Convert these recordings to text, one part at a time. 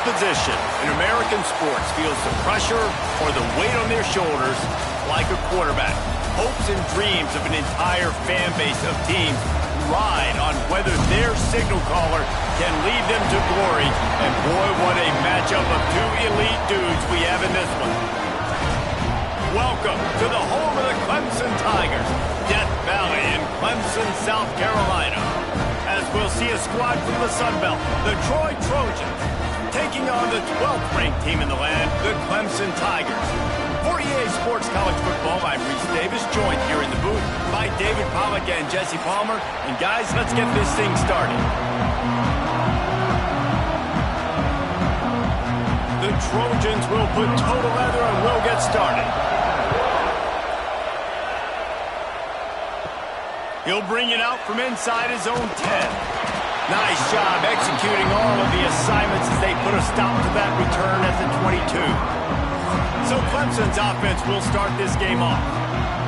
position in American sports feels the pressure or the weight on their shoulders like a quarterback. Hopes and dreams of an entire fan base of teams ride on whether their signal caller can lead them to glory. And boy, what a matchup of two elite dudes we have in this one. Welcome to the home of the Clemson Tigers, Death Valley in Clemson, South Carolina. As we'll see a squad from the Sun Belt, the Trojans, taking on the 12th ranked team in the land, the Clemson Tigers. For EA Sports College Football, I'm Reese Davis, joined here in the booth by David Pollack and Jesse Palmer. And guys, let's get this thing started. The Trojans will put toe to leather and we'll get started. He'll bring it out from inside his own 10. Nice job executing all of the assignments as they put a stop to that return at the 22. So Clemson's offense will start this game off.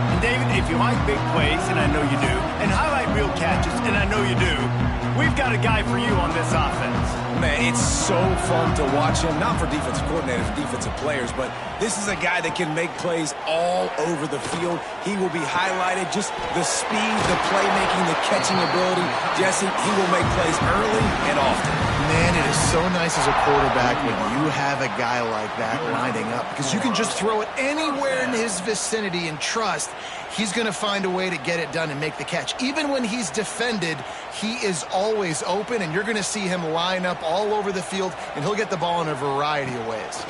And David, if you like big plays, and I know you do, and highlight real catches, and I know you do, we've got a guy for you on this offense. Man, it's so fun to watch him, not for defensive coordinators, defensive players, but this is a guy that can make plays all over the field. He will be highlighted, just the speed, the playmaking, the catching ability. Jesse, he will make plays early and often. Man, it is so nice as a quarterback when you have a guy like that lining up, because you can just throw it anywhere in his vicinity and trust he's going to find a way to get it done and make the catch. Even when he's defended, he is always open, and you're going to see him line up all over the field, and he'll get the ball in a variety of ways.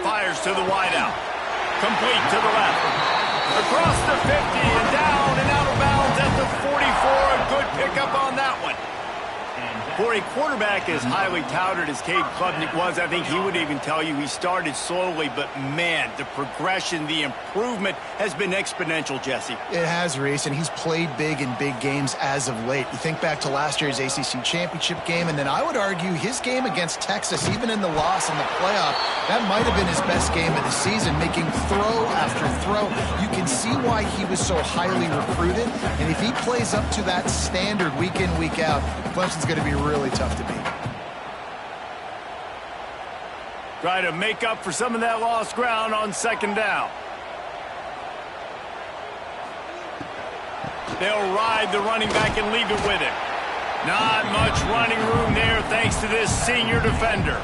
Fires to the wideout. Complete to the left. Across the 50 and down and out of bounds at the 44. A good pickup on that one. For a quarterback as highly touted as Cade Klubnik was, I think he would even tell you he started slowly, but man, the progression, the improvement has been exponential, Jesse. It has, Reese, and he's played big in big games as of late. You think back to last year's ACC championship game, and then I would argue his game against Texas, even in the loss in the playoff, that might have been his best game of the season, making throw after throw. You can see why he was so highly recruited, and if he plays up to that standard week in, week out, Clemson's going to be really tough to beat. Try to make up for some of that lost ground on second down. They'll ride the running back and leave it with him. Not much running room there thanks to this senior defender.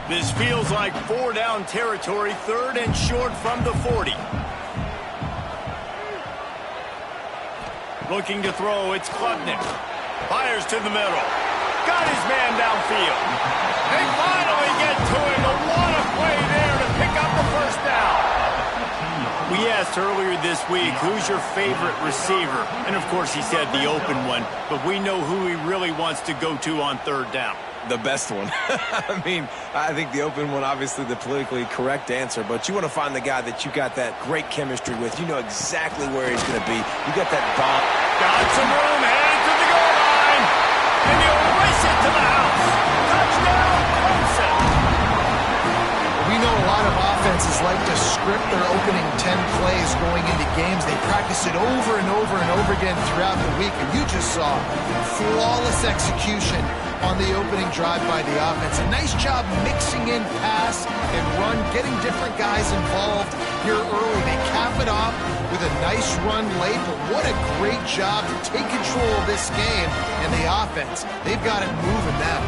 This feels like 4 down territory, 3rd and short from the 40. Looking to throw, it's Klubnik. Fires to the middle. Got his man downfield. They finally get to him. A lot of play there to pick up the first down. We asked earlier this week, who's your favorite receiver? And of course he said the open one, but we know who he really wants to go to on 3rd down. The best one. I mean, I think the open one, obviously the politically correct answer, but you want to find the guy that you got that great chemistry with. You know exactly where he's going to be. You got that bomb. Got some room, headed to the goal line. And he'll race it to the house. Touchdown, Clemson. We know a lot of offenses like to script their opening 10 plays going into games. They practice it over and over and over again throughout the week, and you just saw flawless execution on the opening drive by the offense. A nice job mixing in pass and run, getting different guys involved here early. They cap it off with a nice run late, but what a great job to take control of this game and the offense. They've got it moving now.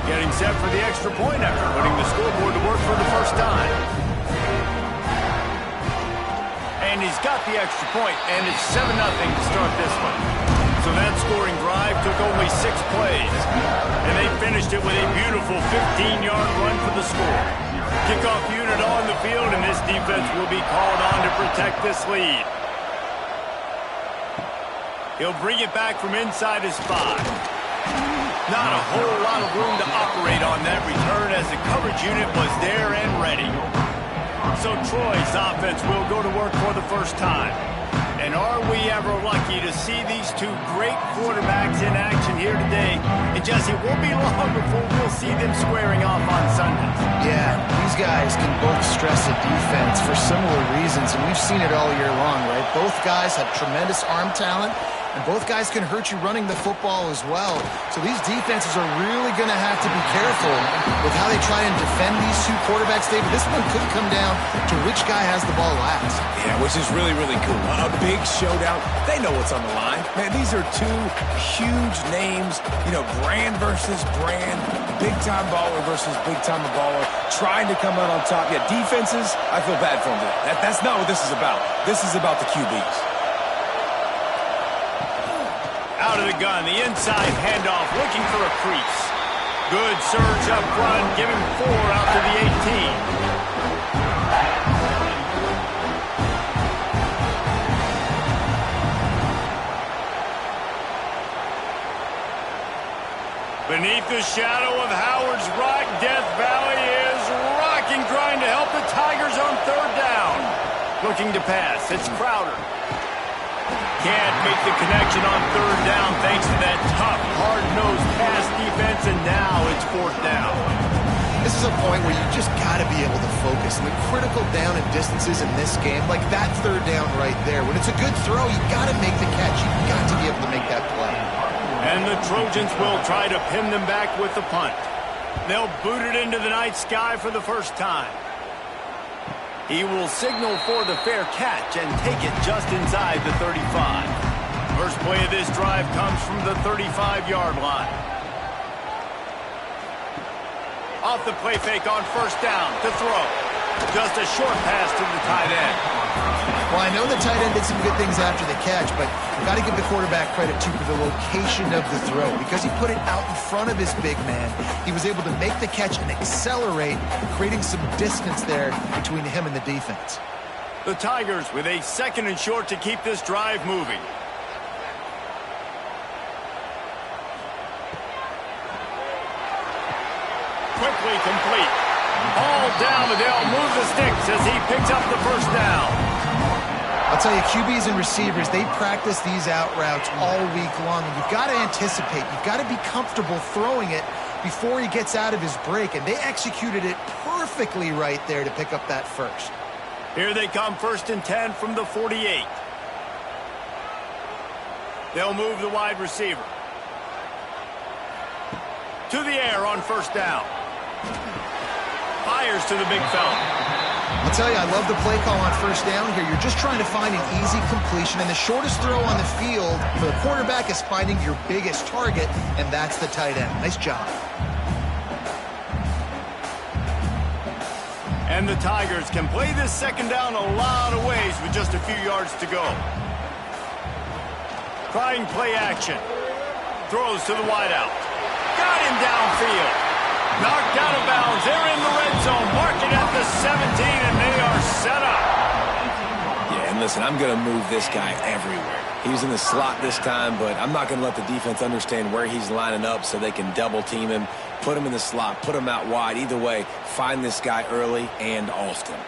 Getting set for the extra point after putting the scoreboard to work for the first time. And he's got the extra point, and it's 7-0 to start this one. So that scoring drive took only 6 plays. And they finished it with a beautiful 15-yard run for the score. Kickoff unit on the field, and this defense will be called on to protect this lead. He'll bring it back from inside his 5. Not a whole lot of room to operate on that return as the coverage unit was there and ready. So Troy's offense will go to work for the first time. And are we ever lucky to see these two great quarterbacks in action here today? And Jesse, it won't be long before we'll see them squaring off on Sundays. Yeah, these guys can both stress a defense for similar reasons, and we've seen it all year long, right? Both guys have tremendous arm talent, and both guys can hurt you running the football as well. So these defenses are really going to have to be careful with how they try and defend these two quarterbacks, David. This one could come down to which guy has the ball last. Yeah, which is really, really cool. A big showdown. They know what's on the line. Man, these are two huge names. You know, brand versus brand. Big-time baller versus big-time baller. Trying to come out on top. Yeah, defenses, I feel bad for them today. That's not what this is about. This is about the QBs. Out of the gun, the inside handoff, looking for a crease. Good surge up front, giving 4 out to the 18. Beneath the shadow of Howard's Rock, Death Valley is rocking, trying to help the Tigers on 3rd down. Looking to pass, it's Crowder. Can't make the connection on 3rd down thanks to that tough, hard-nosed pass defense, and now it's 4th down. This is a point where you just got to be able to focus. And the critical down and distances in this game, like that 3rd down right there, when it's a good throw, you got to make the catch. You've got to be able to make that play. And the Trojans will try to pin them back with the punt. They'll boot it into the night sky for the first time. He will signal for the fair catch and take it just inside the 35. First play of this drive comes from the 35-yard line. Off the play fake on 1st down to throw. Just a short pass to the tight end. Well, I know the tight end did some good things after the catch, but you've got to give the quarterback credit, too, for the location of the throw. Because he put it out in front of his big man, he was able to make the catch and accelerate, creating some distance there between him and the defense. The Tigers with a 2nd and short to keep this drive moving. Quickly complete. All down, but they'll move the sticks as he picks up the 1st down. I'll tell you, QBs and receivers, they practice these out routes all week long, and you've got to anticipate. You've got to be comfortable throwing it before he gets out of his break, and they executed it perfectly right there to pick up that 1st. Here they come, 1st and 10 from the 48. They'll move the wide receiver. To the air on 1st down. Fires to the big fella. I'll tell you, I love the play call on 1st down here. You're just trying to find an easy completion, and the shortest throw on the field for the quarterback is finding your biggest target, and that's the tight end. Nice job. And the Tigers can play this 2nd down a lot of ways with just a few yards to go. Trying play action. Throws to the wideout. Got him downfield. Knocked out of bounds. They're in the red zone. Mark it at the 17, and they are set up. Yeah, and listen, I'm going to move this guy everywhere. He was in the slot this time, but I'm not going to let the defense understand where he's lining up so they can double-team him, put him in the slot, put him out wide. Either way, find this guy early and often.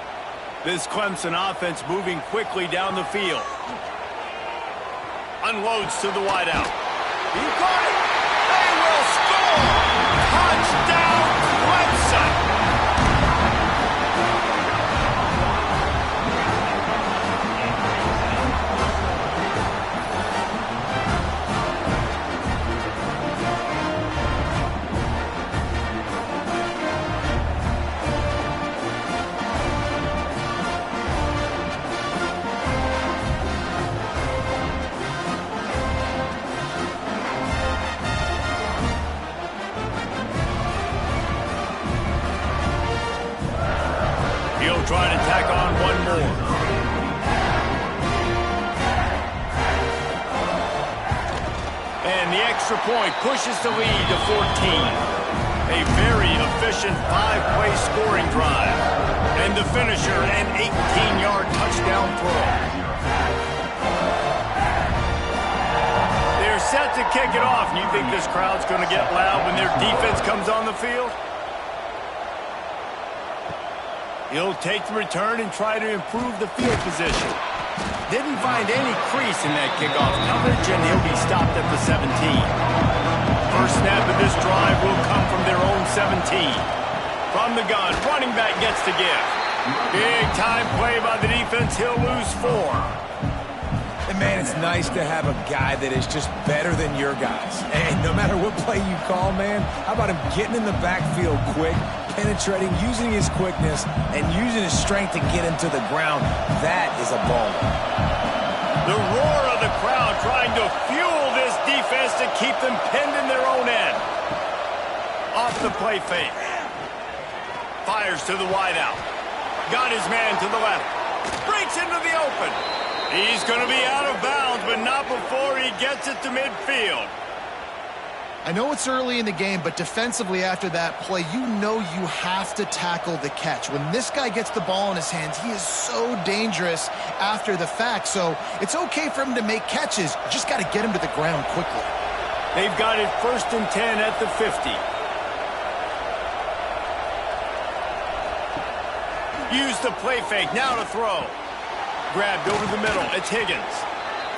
This Clemson offense moving quickly down the field. Unloads to the wideout. He caught it. They will score. Touchdown, Clemson. Trying to tack on one more. And the extra point pushes the lead to 14. A very efficient 5-play scoring drive. And the finisher, an 18-yard touchdown throw. They're set to kick it off. And you think this crowd's going to get loud when their defense comes on the field? He'll take the return and try to improve the field position. Didn't find any crease in that kickoff coverage, and he'll be stopped at the 17. First snap of this drive will come from their own 17. From the gun, running back gets to give. Big time play by the defense. He'll lose 4. And, man, it's nice to have a guy that is just better than your guys. And no matter what play you call, man, how about him getting in the backfield quick, penetrating, using his quickness, and using his strength to get him to the ground. That is a baller. The roar of the crowd trying to fuel this defense to keep them pinned in their own end. Off the play fake. Fires to the wideout. Got his man to the left. Breaks into the open. He's going to be out of bounds, but not before he gets it to midfield. I know it's early in the game, but defensively after that play, you know you have to tackle the catch. When this guy gets the ball in his hands, he is so dangerous after the fact. So it's okay for him to make catches. You just got to get him to the ground quickly. They've got it 1st and 10 at the 50. Use the play fake, now to throw. Grabbed over the middle, it's Higgins.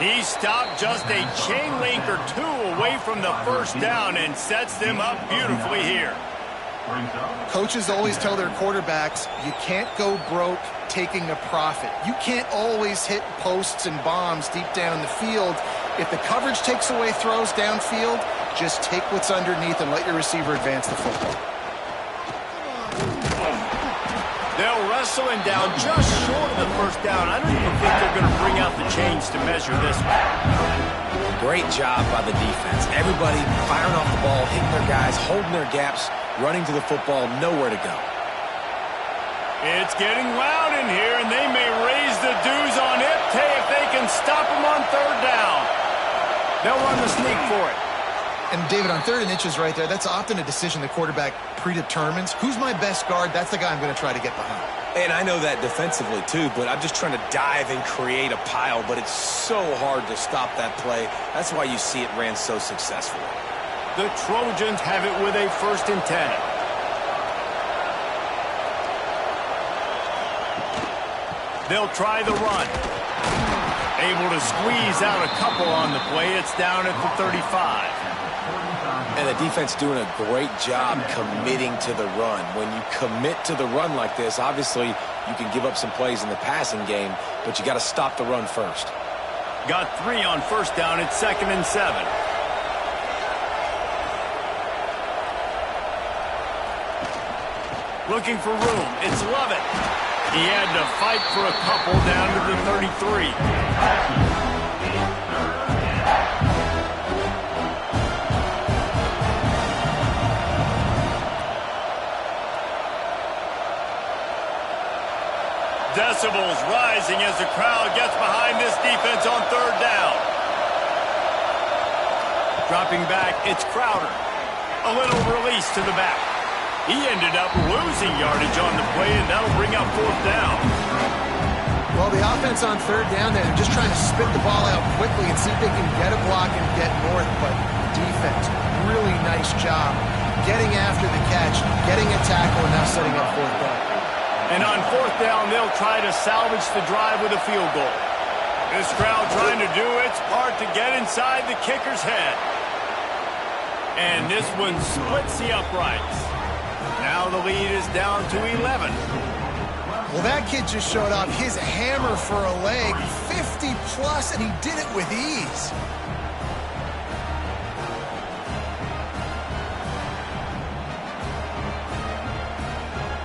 He stopped just a chain link or 2 away from the first down and sets them up beautifully here. Coaches always tell their quarterbacks, you can't go broke taking a profit. You can't always hit posts and bombs deep down in the field. If the coverage takes away throws downfield, just take what's underneath and let your receiver advance the football. They'll wrestle him down just short of the first down. I don't even think they're going to bring out the chains to measure this one. Great job by the defense. Everybody firing off the ball, hitting their guys, holding their gaps, running to the football, nowhere to go. It's getting loud in here, and they may raise the dues on it if they can stop him on 3rd down. They'll run the sneak for it. And, David, on 3rd and inches right there, that's often a decision the quarterback predetermines. Who's my best guard? That's the guy I'm going to try to get behind. And I know that defensively, too, but I'm just trying to dive and create a pile, but it's so hard to stop that play. That's why you see it ran so successfully. The Trojans have it with a 1st and 10. They'll try the run. Able to squeeze out a couple on the play. It's down at the 35. And the defense doing a great job committing to the run. When you commit to the run like this, obviously you can give up some plays in the passing game, but you got to stop the run first. Got 3 on 1st down. It's 2nd and 7. Looking for room. It's Lovett. He had to fight for a couple down to the 33. Decibels rising as the crowd gets behind this defense on 3rd down. Dropping back, it's Crowder. A little release to the back. He ended up losing yardage on the play, and that'll bring up 4th down. Well, the offense on 3rd down there, they're just trying to spit the ball out quickly and see if they can get a block and get north. But defense, really nice job getting after the catch, getting a tackle, and now setting up 4th down. And on 4th down, they'll try to salvage the drive with a field goal. This crowd trying to do its part to get inside the kicker's head. And this one splits the uprights. Now the lead is down to 11. Well, that kid just showed off his hammer for a leg, 50-plus, and he did it with ease.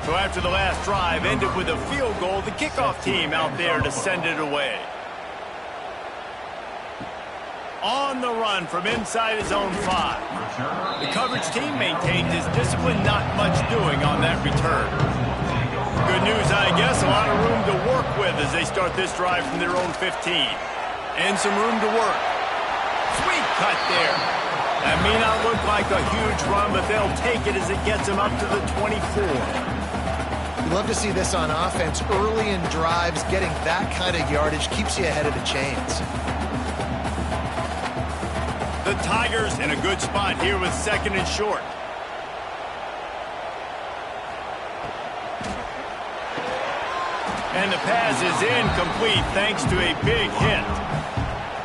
So after the last drive ended with a field goal, the kickoff team out there to send it away. On the run from inside his own 5. The coverage team maintained his discipline, not much doing on that return. Good news, I guess, a lot of room to work with as they start this drive from their own 15. And some room to work. Sweet cut there. That may not look like a huge run, but they'll take it as it gets them up to the 24. You love to see this on offense. Early in drives, getting that kind of yardage keeps you ahead of the chains. The Tigers in a good spot here with 2nd and short. And the pass is incomplete thanks to a big hit.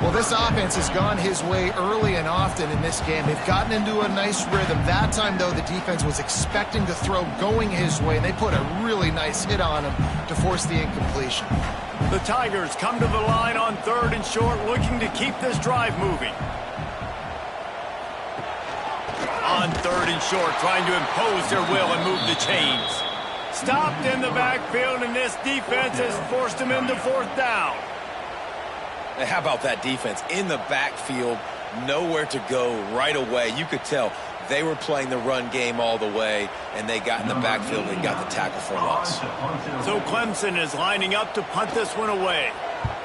Well, this offense has gone his way early and often in this game. They've gotten into a nice rhythm. That time, though, the defense was expecting the throw going his way, and they put a really nice hit on him to force the incompletion. The Tigers come to the line on 3rd and short, looking to keep this drive moving. On 3rd and short, trying to impose their will and move the chains. Stopped in the backfield, and this defense has forced them into 4th down. How about that defense? In the backfield, nowhere to go right away. You could tell they were playing the run game all the way, and they got in the backfield and got the tackle for a loss. So Clemson is lining up to punt this one away.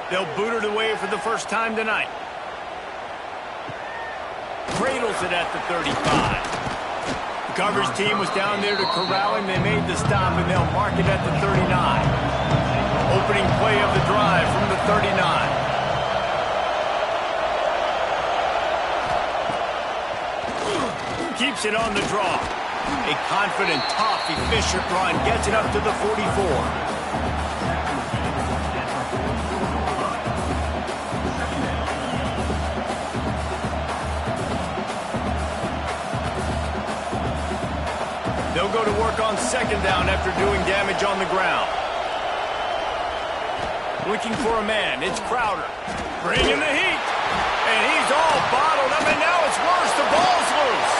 They'll boot it away for the first time tonight. Cradles it at the 35. The coverage team was down there to corral him. They made the stop, and they'll mark it at the 39. Opening play of the drive from the 39. Keeps it on the draw. A confident, tough, efficient run gets it up to the 44. They'll go to work on 2nd down after doing damage on the ground. Looking for a man. It's Crowder. Bringing the heat. And he's all bottled up, and now it's worse. The ball's loose.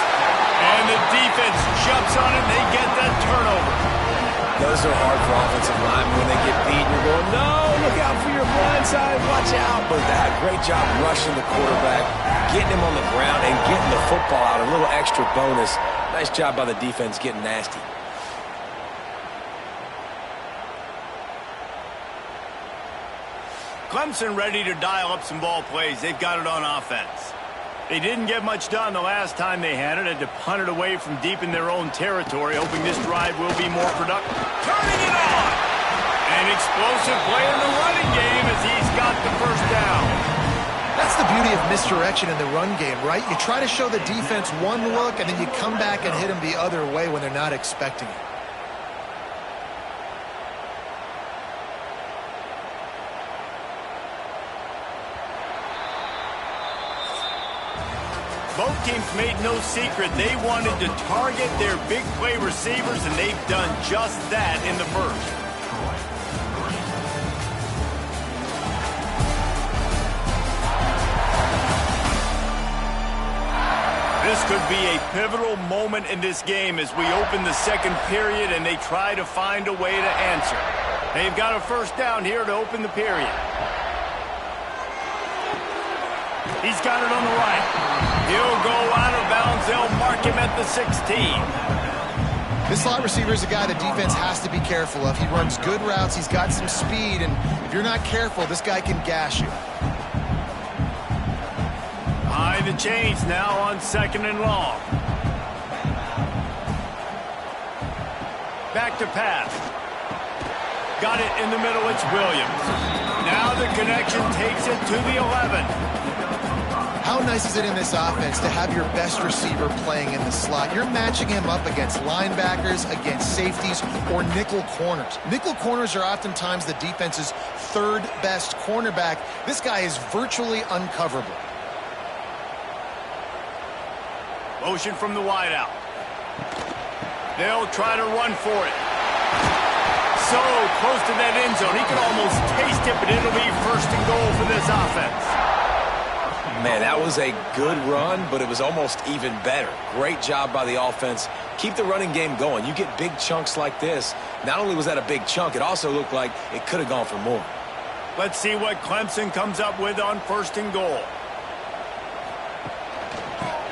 And the defense jumps on it. They get that turnover. Those are hard for offensive linemen when they get beat. You're going, no, look out for your blind side. Watch out. But that great job rushing the quarterback, getting him on the ground, and getting the football out. A little extra bonus. Nice job by the defense getting nasty. Clemson ready to dial up some ball plays. They've got it on offense. They didn't get much done the last time they had it. Had to punt it away from deep in their own territory, hoping this drive will be more productive. Turning it on! An explosive play in the running game as he's got the first down. That's the beauty of misdirection in the run game, right? You try to show the defense one look, and then you come back and hit them the other way when they're not expecting it. Both teams made no secret they wanted to target their big play receivers, and they've done just that in the first. This could be a pivotal moment in this game as we open the 2nd period and they try to find a way to answer. They've got a first down here to open the period. He's got it on the right. He'll go out of bounds. They'll mark him at the 16. This slot receiver is a guy the defense has to be careful of. He runs good routes. He's got some speed, and if you're not careful, this guy can gash you. High the chains now on 2nd and long. Back to pass. Got it in the middle. It's Williams. Now the connection takes it to the 11. How nice is it in this offense to have your best receiver playing in the slot? You're matching him up against linebackers, against safeties, or nickel corners. Nickel corners are oftentimes the defense's 3rd best cornerback. This guy is virtually uncoverable. Motion from the wideout. They'll try to run for it. So close to that end zone. He can almost taste it, but it'll be 1st and goal for this offense. Man, that was a good run, but it was almost even better. Great job by the offense. Keep the running game going. You get big chunks like this. Not only was that a big chunk, it also looked like it could have gone for more. Let's see what Clemson comes up with on 1st and goal.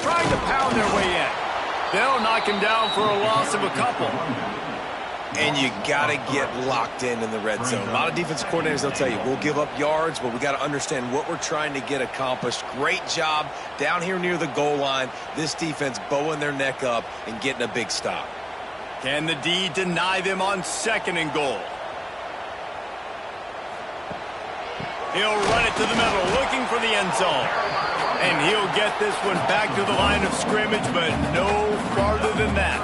Trying to pound their way in. They'll knock him down for a loss of a couple. And you got to get locked in the red zone. A lot of defensive coordinators, they'll tell you, we'll give up yards, but we got to understand what we're trying to get accomplished. Great job down here near the goal line. This defense bowing their neck up and getting a big stop. Can the D deny them on 2nd and goal? He'll run it to the middle, looking for the end zone. And he'll get this one back to the line of scrimmage, but no farther than that.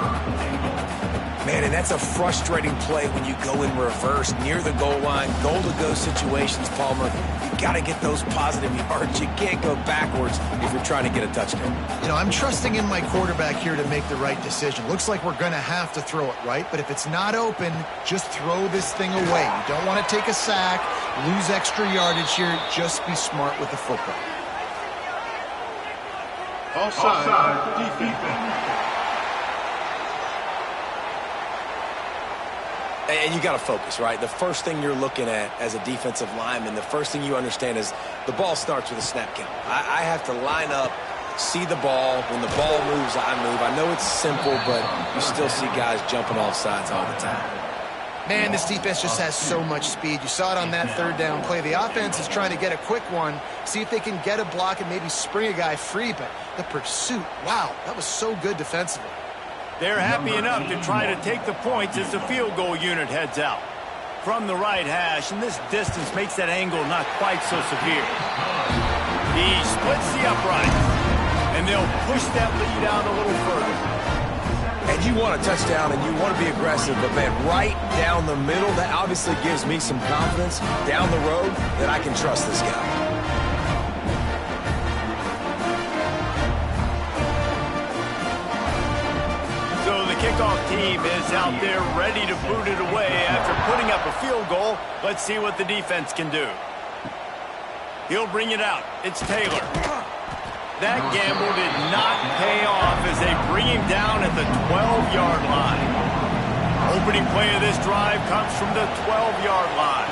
Man, and that's a frustrating play when you go in reverse near the goal line. Goal-to-go situations, Palmer. You got to get those positive yards. You can't go backwards if you're trying to get a touchdown. You know, I'm trusting in my quarterback here to make the right decision. Looks like we're going to have to throw it, right? But if it's not open, just throw this thing away. You don't want to take a sack, lose extra yardage here. Just be smart with the football. Offside, defense. And you got to focus, right? The first thing you're looking at as a defensive lineman, the first thing you understand is the ball starts with a snap count. I have to line up, see the ball. When the ball moves, I move. I know it's simple, but you still see guys jumping off sides all the time. Man, this defense just has so much speed. You saw it on that third down play. The offense is trying to get a quick one, see if they can get a block and maybe spring a guy free, but the pursuit, wow, that was so good defensively. They're happy enough to try to take the points as the field goal unit heads out. From the right hash, and this distance makes that angle not quite so severe. He splits the uprights, and they'll push that lead out a little further. And you want a touchdown, and you want to be aggressive, but, man, right down the middle, that obviously gives me some confidence down the road that I can trust this guy. Kickoff team is out there ready to boot it away after putting up a field goal. Let's see what the defense can do. He'll bring it out. It's Taylor. That gamble did not pay off as they bring him down at the 12-yard line. Opening play of this drive comes from the 12-yard line.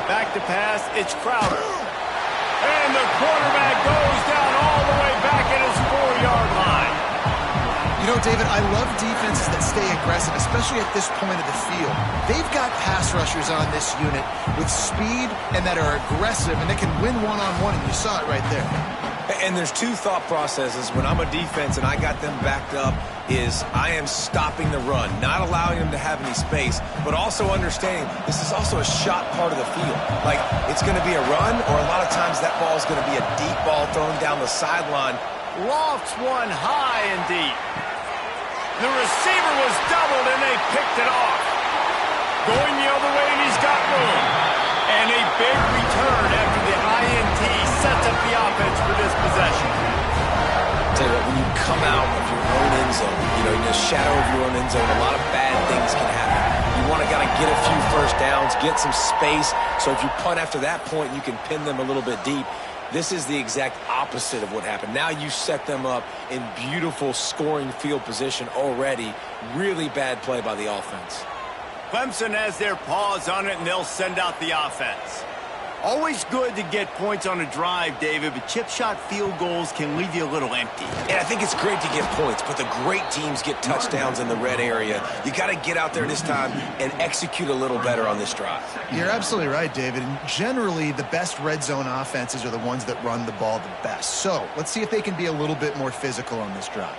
Back to pass, it's Crowder. And the quarterback goes down all the way back at his 4-yard line. You know, David, I love defenses that stay aggressive, especially at this point of the field. They've got pass rushers on this unit with speed and that are aggressive, and they can win one-on-one, and you saw it right there. And there's two thought processes when I'm a defense and I got them backed up is I am stopping the run, not allowing them to have any space, but also understanding this is also a shot part of the field. Like, it's going to be a run, or a lot of times that ball is going to be a deep ball thrown down the sideline. Lofts one high and deep. The receiver was doubled, and they picked it off. Going the other way, and he's got room. And a big return after the INT sets up the offense for this possession. Tell you what, when you come out of your own end zone, you know, in the shadow of your own end zone, a lot of bad things can happen. You want to get a few first downs, get some space, so if you punt after that point, you can pin them a little bit deep. This is the exact opposite of what happened. Now you set them up in beautiful scoring field position already. Really bad play by the offense. Clemson has their paws on it, and they'll send out the offense. Always good to get points on a drive, David, but chip shot field goals can leave you a little empty. And I think it's great to get points, but the great teams get touchdowns in the red area. You got to get out there this time and execute a little better on this drive. You're absolutely right, David. And generally, the best red zone offenses are the ones that run the ball the best. So let's see if they can be a little bit more physical on this drive.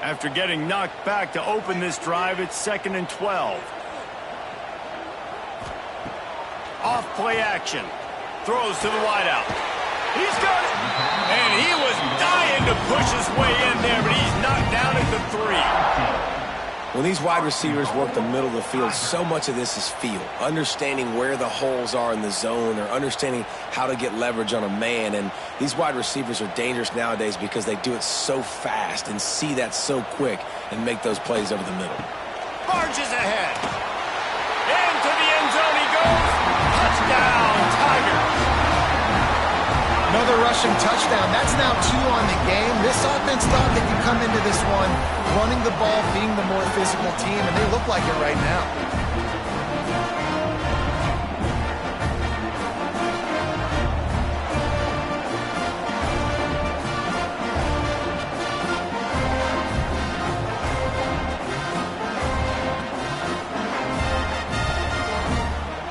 After getting knocked back to open this drive, it's 2nd and 12. Off play action. Throws to the wideout. He's got it. And he was dying to push his way in there, but he's knocked down at the 3. When these wide receivers work the middle of the field, so much of this is feel. Understanding where the holes are in the zone, or understanding how to get leverage on a man. And these wide receivers are dangerous nowadays because they do it so fast and see that so quick and make those plays over the middle. Barges ahead. Into the end zone he goes. Touchdown, Tigers. Another rushing touchdown. That's now 2 on the game. This offense thought they could come into this one running the ball, being the more physical team, and they look like it right now.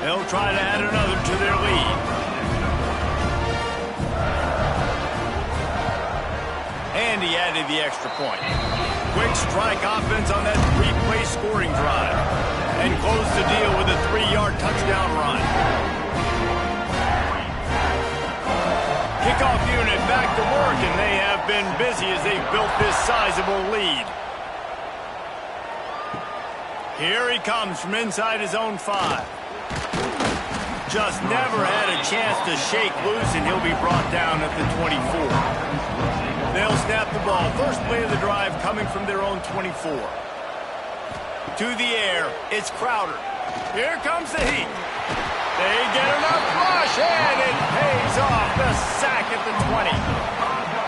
They'll try to add another to their lead. And he added the extra point. Quick strike offense on that 3-play scoring drive. And closed the deal with a 3-yard touchdown run. Kickoff unit back to work, and they have been busy as they've built this sizable lead. Here he comes from inside his own 5. Just never had a chance to shake loose, and he'll be brought down at the 24. They'll snap the ball. First play of the drive coming from their own 24. To the air, it's Crowder. Here comes the heat. They get enough rush, and it pays off. The sack at the 20.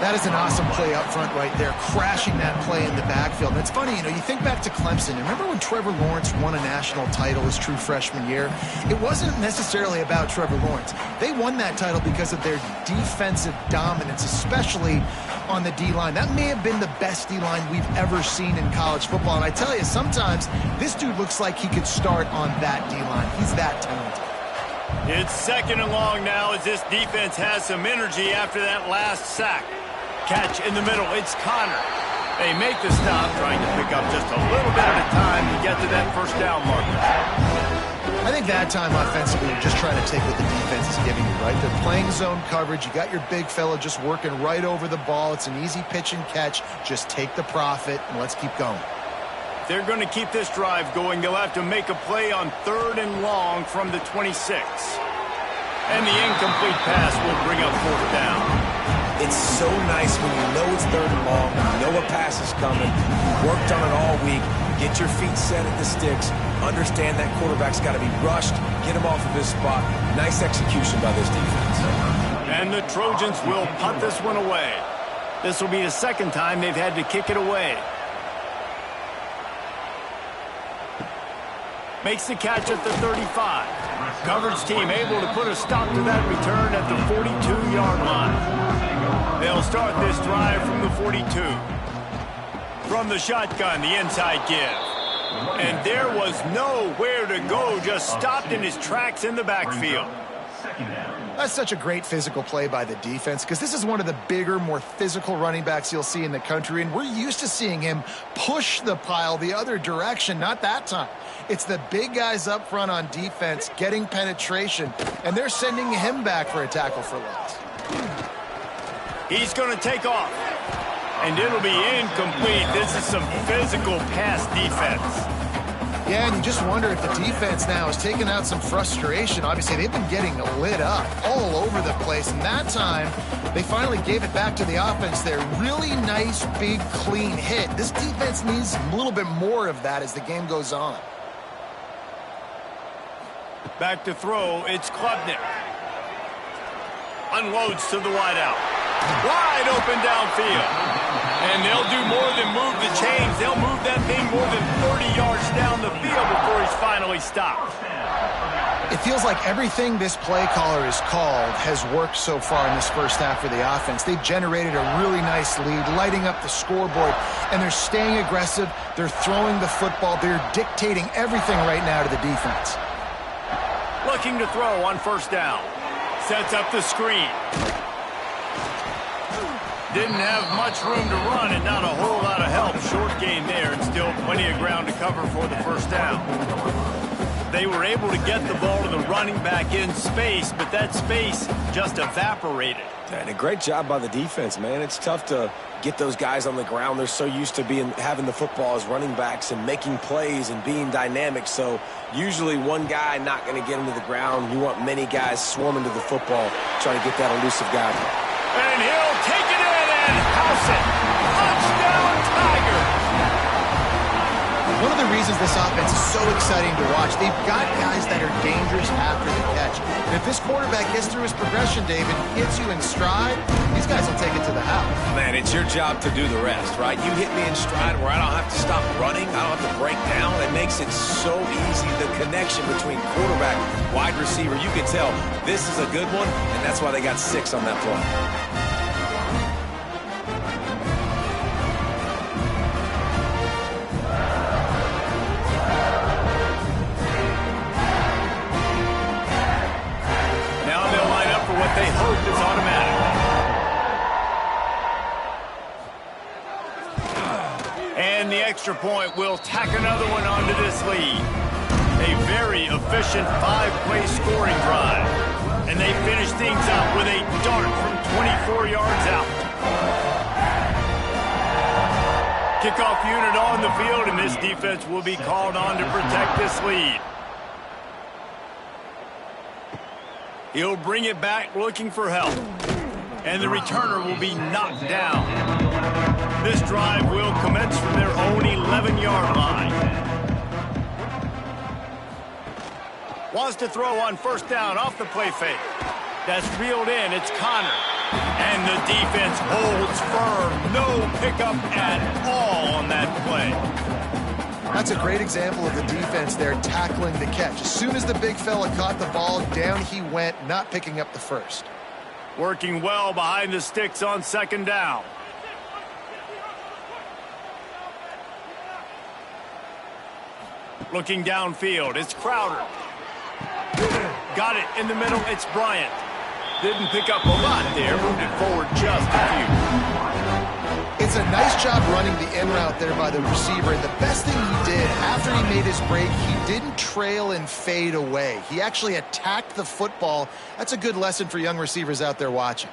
That is an awesome play up front right there, crashing that play in the backfield. And it's funny, you know, you think back to Clemson. Remember when Trevor Lawrence won a national title his true freshman year? It wasn't necessarily about Trevor Lawrence. They won that title because of their defensive dominance, especially on the D-line. That may have been the best D-line we've ever seen in college football. And I tell you, sometimes this dude looks like he could start on that D-line. He's that talented. It's 2nd and long now as this defense has some energy after that last sack. Catch in the middle, it's Connor. They make the stop, trying to pick up just a little bit at a time to get to that first down marker. I think that time offensively, you're just trying to take what the defense is giving you, right? They're playing zone coverage. You got your big fella just working right over the ball. It's an easy pitch and catch. Just take the profit, and let's keep going. They're going to keep this drive going. They'll have to make a play on 3rd and long from the 26. And the incomplete pass will bring up 4th down. It's so nice when you know it's 3rd and long, you know a pass is coming, you worked on it all week, get your feet set at the sticks, understand that quarterback's got to be rushed, get him off of his spot. Nice execution by this defense. And the Trojans will punt this one away. This will be the 2nd time they've had to kick it away. Makes the catch at the 35. Coverage team able to put a stop to that return at the 42-yard line. They'll start this drive from the 42. From the shotgun, the inside give. And there was nowhere to go, just stopped in his tracks in the backfield. That's such a great physical play by the defense because this is one of the bigger, more physical running backs you'll see in the country, and we're used to seeing him push the pile the other direction. Not that time. It's the big guys up front on defense getting penetration, and they're sending him back for a tackle for loss. He's going to take off, and it'll be incomplete. This is some physical pass defense. Yeah, and you just wonder if the defense now is taking out some frustration. Obviously, they've been getting lit up all over the place, and that time, they finally gave it back to the offense there. Really nice, big, clean hit. This defense needs a little bit more of that as the game goes on. Back to throw, it's Klubnik. Unloads to the wideout. Wide open downfield. And they'll do more than move the chains. They'll move that thing more than 30 yards down the field before he's finally stopped. It feels like everything this play caller has called has worked so far in this first half for the offense. They've generated a really nice lead, lighting up the scoreboard, and they're staying aggressive. They're throwing the football. They're dictating everything right now to the defense. Looking to throw on 1st down. Sets up the screen. Didn't have much room to run and not a whole lot of help. Short gain there and still plenty of ground to cover for the 1st down. They were able to get the ball to the running back in space, but that space just evaporated. And a great job by the defense, man. It's tough to get those guys on the ground. They're so used to having the football as running backs and making plays and being dynamic. So usually one guy not going to get into the ground. You want many guys swarming to the football, trying to get that elusive guy. And he'll take it in and house it. Touchdown, Tigers! One of the reasons this offense is so exciting to watch, they've got guys that are dangerous after the catch. And if this quarterback gets through his progression, David, hits you in stride, these guys will take it to the house. Man, it's your job to do the rest, right? You hit me in stride where I don't have to stop running. I don't have to break down. It makes it so easy. The connection between quarterback, wide receiver, you can tell this is a good one, and that's why they got 6 on that play. They hope is automatic. And the extra point will tack another one onto this lead. A very efficient 5-play scoring drive. And they finish things up with a dart from 24 yards out. Kickoff unit on the field, and this defense will be called on to protect this lead. He'll bring it back looking for help. And the returner will be knocked down. This drive will commence from their own 11-yard line. Wants to throw on first down off the play fake. That's reeled in. It's Connor. And the defense holds firm. No pickup at all on that play. That's a great example of the defense there tackling the catch. As soon as the big fella caught the ball, down he went, not picking up the first. Working well behind the sticks on second down. Looking downfield, it's Crowder. Got it in the middle, it's Bryant. Didn't pick up a lot there, moved it forward just a few. It's a nice job running the in route there by the receiver, and the best thing he did after he made his break, he didn't trail and fade away. He actually attacked the football. That's a good lesson for young receivers out there watching.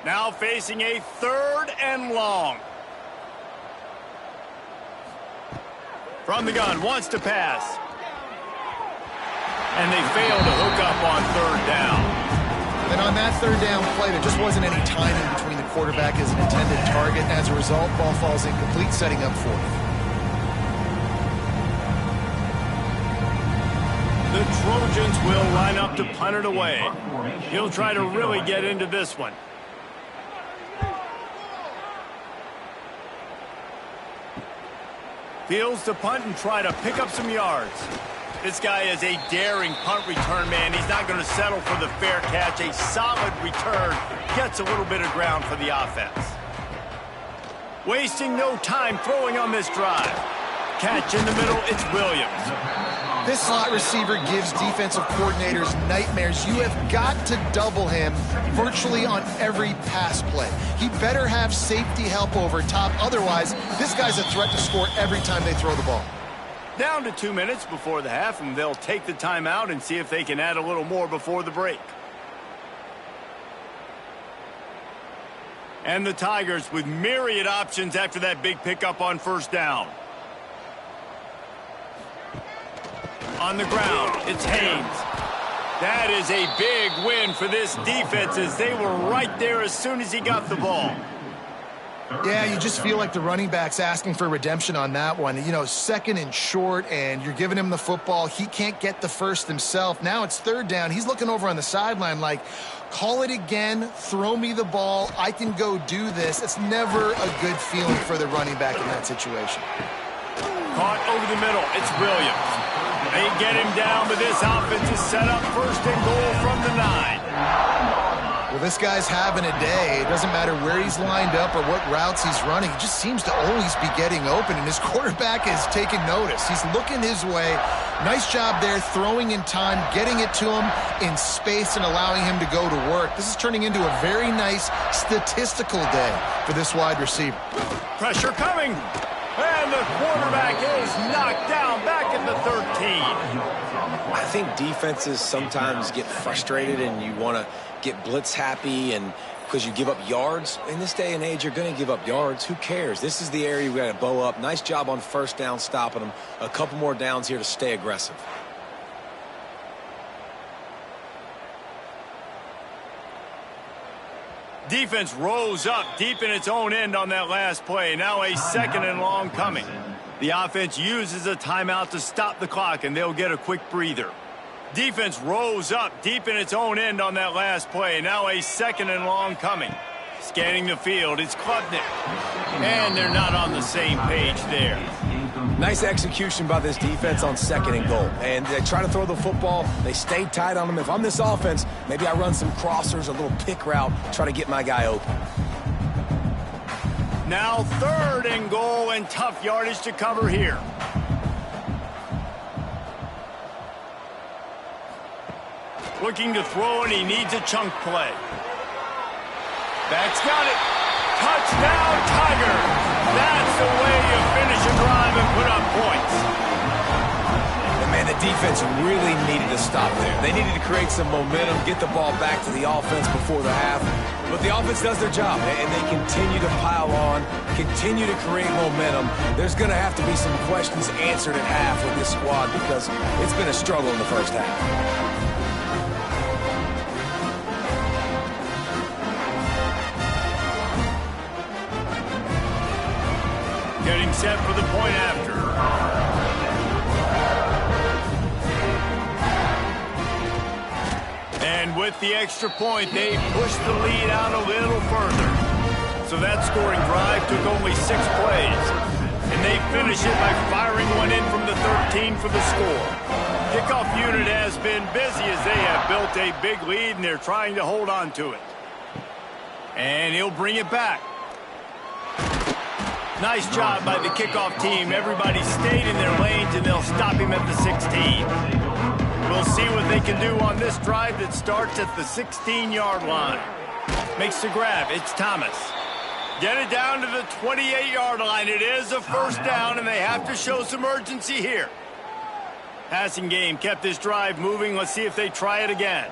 Now facing a 3rd and long. From the gun, wants to pass. And they fail to hook up on 3rd down. And on that 3rd down play, there just wasn't any timing between the quarterback as an intended target. And as a result, ball falls incomplete, setting up 4th. The Trojans will line up to punt it away. He'll try to really get into this one. Fields to punt and try to pick up some yards. This guy is a daring punt return man. He's not going to settle for the fair catch. A solid return gets a little bit of ground for the offense. Wasting no time throwing on this drive. Catch in the middle, it's Williams. This slot receiver gives defensive coordinators nightmares. You have got to double him virtually on every pass play. He better have safety help over top. Otherwise, this guy's a threat to score every time they throw the ball. Down to 2 minutes before the half, and they'll take the timeout and see if they can add a little more before the break. And the Tigers with myriad options after that big pickup on first down. On the ground, it's Haynes. That is a big win for this defense as they were right there as soon as he got the ball. Yeah, you just feel like the running back's asking for redemption on that one. You know, 2nd and short, and you're giving him the football. He can't get the first himself. Now it's 3rd down. He's looking over on the sideline like, call it again, throw me the ball, I can go do this. It's never a good feeling for the running back in that situation. Caught over the middle, it's Williams. They get him down, but this offense is set up 1st and goal from the 9. Well, this guy's having a day. It doesn't matter where he's lined up or what routes he's running. He just seems to always be getting open, and his quarterback is taking notice. He's looking his way. Nice job there, throwing in time, getting it to him in space and allowing him to go to work. This is turning into a very nice statistical day for this wide receiver. Pressure coming. And the quarterback is knocked down back at the 13. I think defenses sometimes get frustrated and you want to get blitz happy and because you give up yards. In this day and age, you're going to give up yards. Who cares? This is the area we got to bow up. Nice job on first down stopping them. A couple more downs here to stay aggressive. Defense rose up deep in its own end on that last play. Now a 2nd and long coming. The offense uses a timeout to stop the clock, and they'll get a quick breather. Defense rose up deep in its own end on that last play. Now a 2nd and long coming. Scanning the field, it's Klubnik. And they're not on the same page there. Nice execution by this defense on 2nd and goal. And they try to throw the football. They stay tight on them. If I'm this offense, maybe I run some crossers, a little pick route, try to get my guy open. Now 3rd and goal and tough yardage to cover here. Looking to throw, and he needs a chunk play. Back's got it. Touchdown, Tiger. That's the way you finish a drive and put up points. And man, the defense really needed to stop there. They needed to create some momentum, get the ball back to the offense before the half. But the offense does their job, and they continue to pile on, continue to create momentum. There's going to have to be some questions answered at half with this squad because it's been a struggle in the first half. Getting set for the point after. And with the extra point, they pushed the lead out a little further. So that scoring drive took only 6 plays. And they finish it by firing one in from the 13 for the score. Kickoff unit has been busy as they have built a big lead, and they're trying to hold on to it. And he'll bring it back. Nice job by the kickoff team. Everybody stayed in their lanes, and they'll stop him at the 16. We'll see what they can do on this drive that starts at the 16-yard line. Makes the grab. It's Thomas. Get it down to the 28-yard line. It is a first down, and they have to show some urgency here. Passing game kept this drive moving. Let's see if they try it again.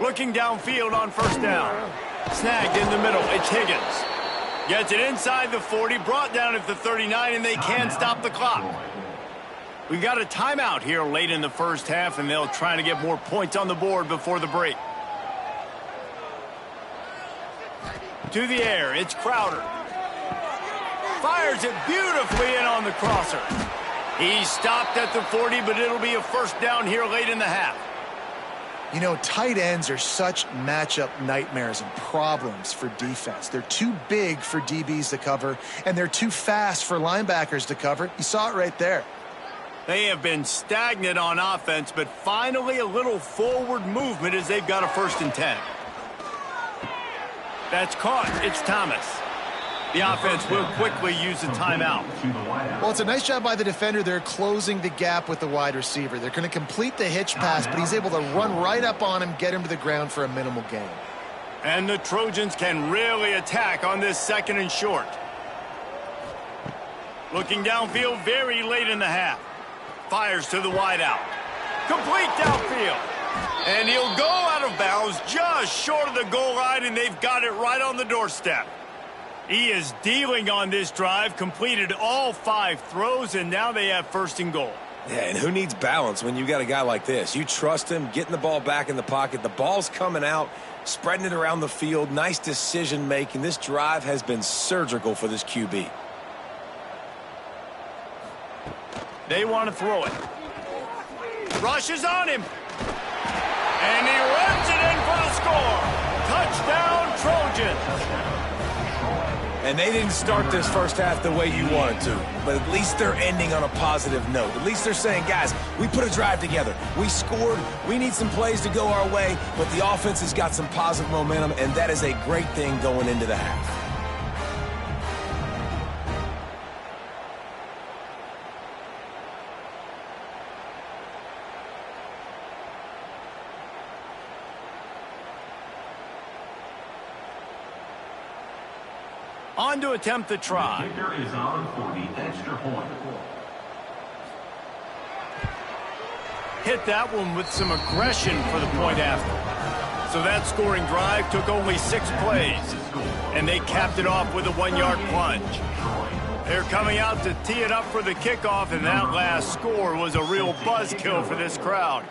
Looking downfield on first down. Snagged in the middle. It's Higgins. Gets it inside the 40, brought down at the 39, and they can stop the clock. We got a timeout here late in the first half, and they'll try to get more points on the board before the break. To the air, it's Crowder. Fires it beautifully in on the crosser. He stopped at the 40, but it'll be a first down here late in the half. You know, tight ends are such matchup nightmares and problems for defense. They're too big for DBs to cover, and they're too fast for linebackers to cover. You saw it right there. They have been stagnant on offense, but finally a little forward movement as they've got a 1st and 10. That's caught. It's Thomas. The offense will quickly use a timeout. Well, it's a nice job by the defender. They're closing the gap with the wide receiver. They're going to complete the hitch pass, but he's able to run right up on him, get him to the ground for a minimal gain. And the Trojans can really attack on this 2nd and short. Looking downfield very late in the half. Fires to the wideout. Complete downfield. And he'll go out of bounds just short of the goal line, and they've got it right on the doorstep. He is dealing on this drive, completed all 5 throws, and now they have 1st and goal. Yeah, and who needs balance when you got a guy like this? You trust him, getting the ball back in the pocket. The ball's coming out, spreading it around the field. Nice decision-making. This drive has been surgical for this QB. They want to throw it. Rushes on him. And he runs it in for the score. Touchdown, Trojans. And they didn't start this first half the way you wanted to, but at least they're ending on a positive note. At least they're saying, guys, we put a drive together. We scored. We need some plays to go our way, but the offense has got some positive momentum, and that is a great thing going into the half. On to attempt the try. The kicker is on for the extra point. Hit that one with some aggression for the point after. So that scoring drive took only 6 plays. And they capped it off with a 1-yard plunge. They're coming out to tee it up for the kickoff, and that last score was a real buzzkill for this crowd.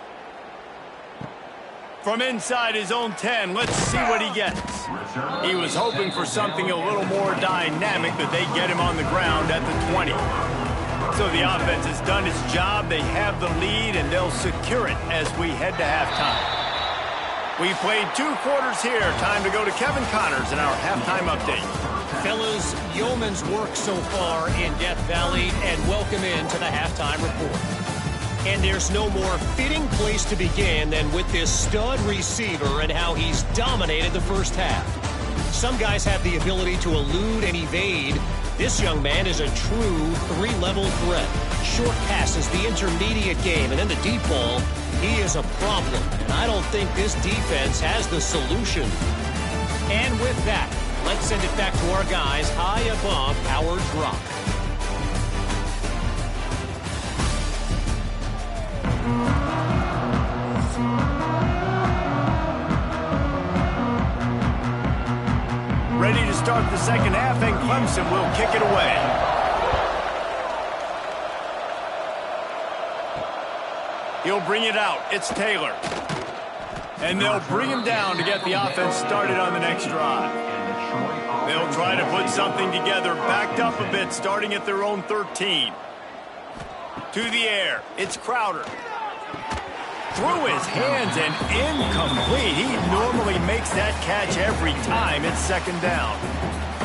From inside his own 10, let's see what he gets. He was hoping for something a little more dynamic, but they get him on the ground at the 20. So the offense has done its job. They have the lead, and they'll secure it as we head to halftime. We played 2 quarters here. Time to go to Kevin Connors in our halftime update. Fellas, yeoman's work so far in Death Valley, and welcome into the halftime report. And there's no more fitting place to begin than with this stud receiver and how he's dominated the first half. Some guys have the ability to elude and evade. This young man is a true 3-level threat. Short passes, the intermediate game, and then the deep ball. He is a problem, and I don't think this defense has the solution. And with that, let's send it back to our guys high above our drop. ready to start the second half, and Clemson will kick it away. He'll bring it out. It's Taylor. And they'll bring him down to get the offense started on the next drive. They'll try to put something together, backed up a bit, starting at their own 13. To the air. It's Crowder. Through his hands and incomplete. He normally makes that catch every time. It's second down.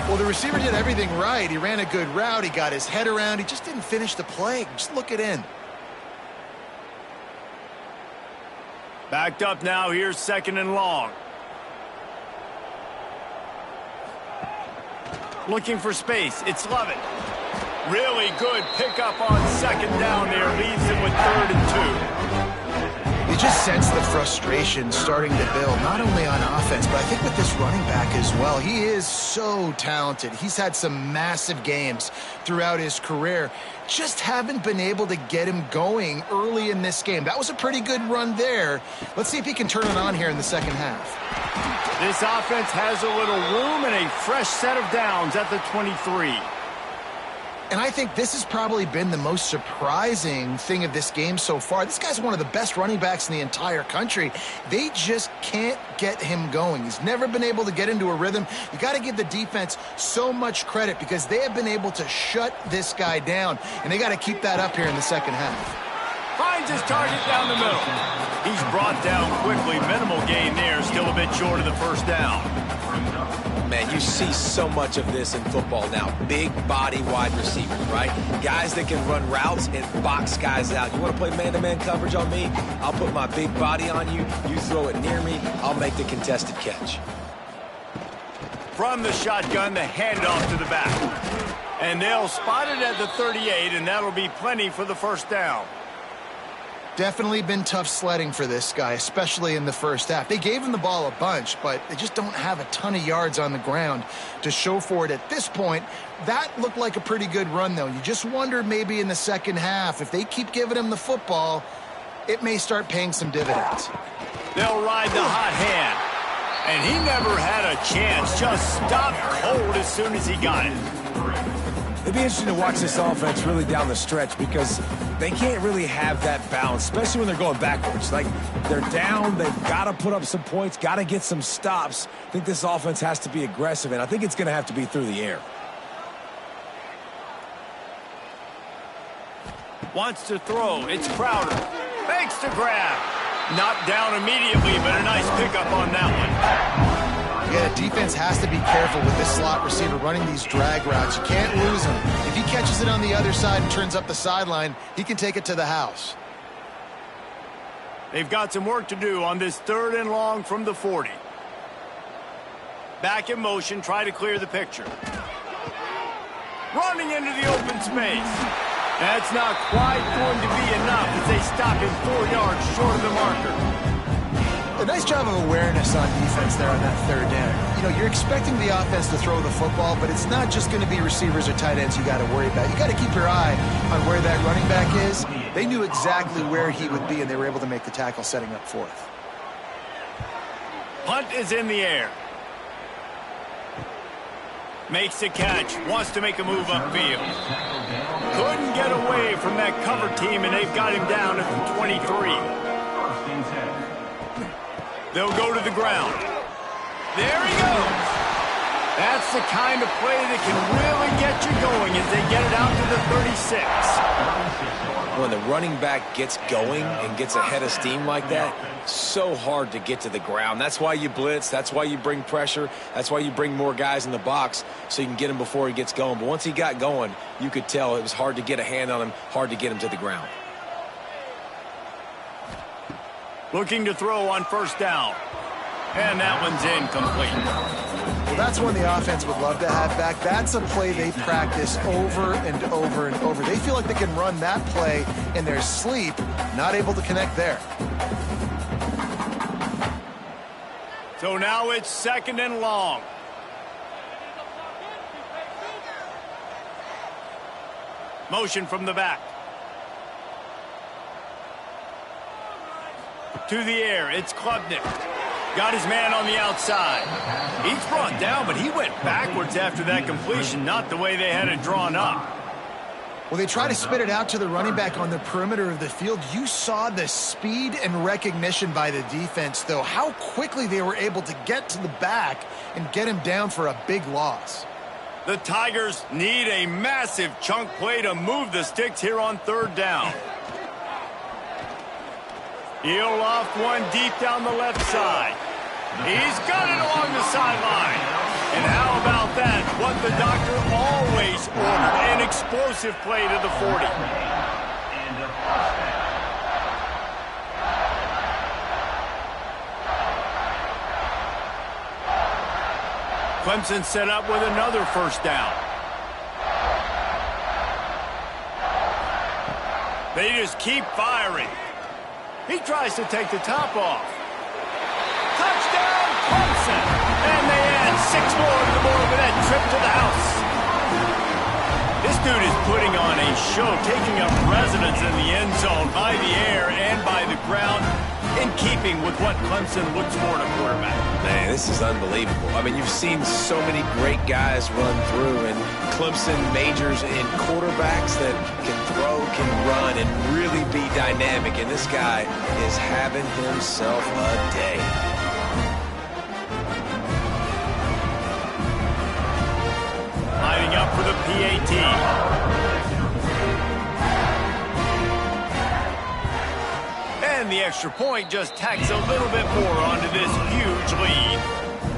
Well, the receiver did everything right. He ran a good route. He got his head around. He just didn't finish the play. Just look it in. Backed up now. Here's second and long. Looking for space. It's Lovett. Really good pickup on second down there. Leaves him with 3rd and 2. You just sense the frustration starting to build, not only on offense, but I think with this running back as well. He is so talented. He's had some massive games throughout his career. Just haven't been able to get him going early in this game. That was a pretty good run there. Let's see if he can turn it on here in the second half. This offense has a little room and a fresh set of downs at the 23. And I think this has probably been the most surprising thing of this game so far. This guy's one of the best running backs in the entire country. They just can't get him going. He's never been able to get into a rhythm. You got to give the defense so much credit because they have been able to shut this guy down. And they got to keep that up here in the second half. Finds his target down the middle. He's brought down quickly. Minimal gain there. Still a bit short of the first down. Man, you see so much of this in football now. Big body wide receivers, right? Guys that can run routes and box guys out. You want to play man-to-man coverage on me? I'll put my big body on you. You throw it near me, I'll make the contested catch. From the shotgun, the handoff to the back. And they'll spot it at the 38, and that'll be plenty for the first down. Definitely been tough sledding for this guy, especially in the first half. They gave him the ball a bunch, but they just don't have a ton of yards on the ground to show for it at this point. That looked like a pretty good run, though. You just wonder maybe in the second half, if they keep giving him the football, it may start paying some dividends. They'll ride the hot hand. And he never had a chance. Just stopped cold as soon as he got it. It'd be interesting to watch this offense really down the stretch because they can't really have that balance, especially when they're going backwards. Like, they're down, they've got to put up some points, got to get some stops. I think this offense has to be aggressive, and I think it's going to have to be through the air. Wants to throw. It's Crowder. Makes the grab. Not down immediately, but a nice pickup on that one. Yeah, defense has to be careful with this slot receiver running these drag routes. You can't lose him. If he catches it on the other side and turns up the sideline, he can take it to the house. They've got some work to do on this 3rd and long from the 40. Back in motion, try to clear the picture. Running into the open space. That's not quite going to be enough as they stop him 4 yards short of the marker. A nice job of awareness on defense there on that 3rd down. You know, you're expecting the offense to throw the football, but it's not just going to be receivers or tight ends you got to worry about. You got to keep your eye on where that running back is. They knew exactly where he would be, and they were able to make the tackle setting up 4th. Punt is in the air. Makes the catch. Wants to make a move upfield. Couldn't get away from that cover team, and they've got him down at the 23. They'll go to the ground. There he goes. That's the kind of play that can really get you going as they get it out to the 36. When the running back gets going and gets ahead of steam like that, so hard to get to the ground. That's why you blitz. That's why you bring pressure. That's why you bring more guys in the box so you can get him before he gets going. But once he got going, you could tell it was hard to get a hand on him, hard to get him to the ground. Looking to throw on 1st down. And that one's incomplete. Well, that's one the offense would love to have back. That's a play they practice over and over and over. They feel like they can run that play in their sleep, not able to connect there. So now it's 2nd and long. Motion from the back. To the air, it's Klubnik. Got his man on the outside. He's brought down, but he went backwards after that completion, not the way they had it drawn up. Well, they try to spit it out to the running back on the perimeter of the field. You saw the speed and recognition by the defense, though, how quickly they were able to get to the back and get him down for a big loss. The Tigers need a massive chunk play to move the sticks here on third down. He'll loft one deep down the left side. He's got it along the sideline. And how about that? What the doctor always ordered, an explosive play to the 40. Clemson set up with another first down. They just keep firing. He tries to take the top off. Touchdown, Clemson! And they add 6 more to the board with that trip to the house. This dude is putting on a show, taking up residence in the end zone by the air and by the ground, in keeping with what Clemson looks for in a quarterback. Man, this is unbelievable. I mean, you've seen so many great guys run through, and Clemson majors in quarterbacks that can throw, can run, and really be dynamic. And this guy is having himself a day. Lining up for the PAT. And the extra point just tacks a little bit more onto this huge lead.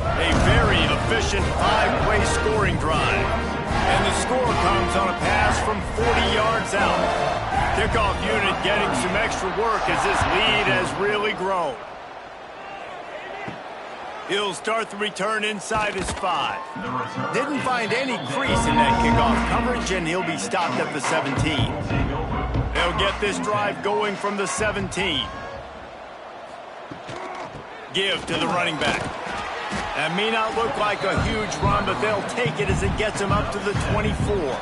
A very efficient 5-play scoring drive. And the score comes on a pass from 40 yards out. Kickoff unit getting some extra work as this lead has really grown. He'll start the return inside his 5. Didn't find any crease in that kickoff coverage, and he'll be stopped at the 17. They'll get this drive going from the 17. Give to the running back. That may not look like a huge run, but they'll take it as it gets them up to the 24.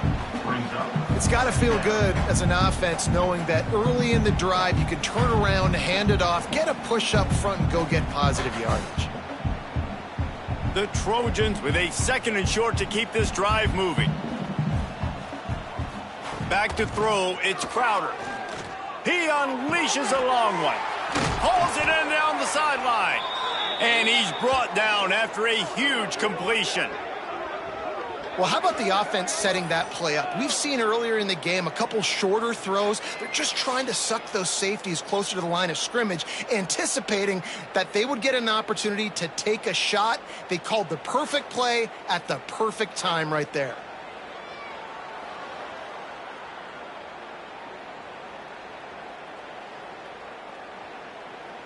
It's got to feel good as an offense knowing that early in the drive you can turn around, hand it off, get a push up front, and go get positive yardage. The Trojans with a 2nd and short to keep this drive moving. Back to throw, it's Crowder. He unleashes a long one. Hauls it in down the sideline. And he's brought down after a huge completion. Well, how about the offense setting that play up? We've seen earlier in the game a couple shorter throws. They're just trying to suck those safeties closer to the line of scrimmage, anticipating that they would get an opportunity to take a shot. They called the perfect play at the perfect time right there.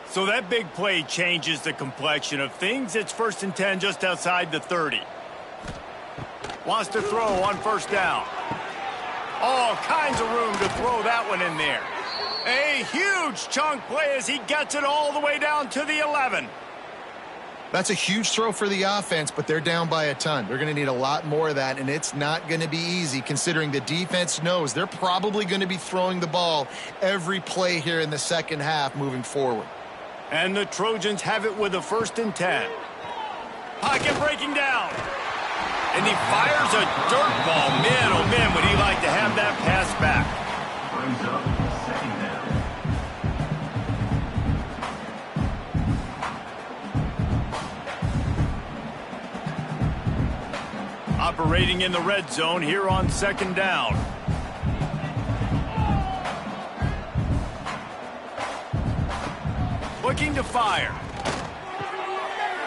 So that big play changes the complexion of things. It's 1st and 10 just outside the 30. Wants to throw on first down. All kinds of room to throw that one in there. A huge chunk play as he gets it all the way down to the 11. That's a huge throw for the offense, but they're down by a ton. They're going to need a lot more of that, and it's not going to be easy considering the defense knows they're probably going to be throwing the ball every play here in the second half moving forward. And the Trojans have it with a 1st and 10. Pocket breaking down. And he fires a dirt ball. Man, oh man, would he like to have that pass back. Brings up 2nd down. Operating in the red zone here on 2nd down. Looking to fire.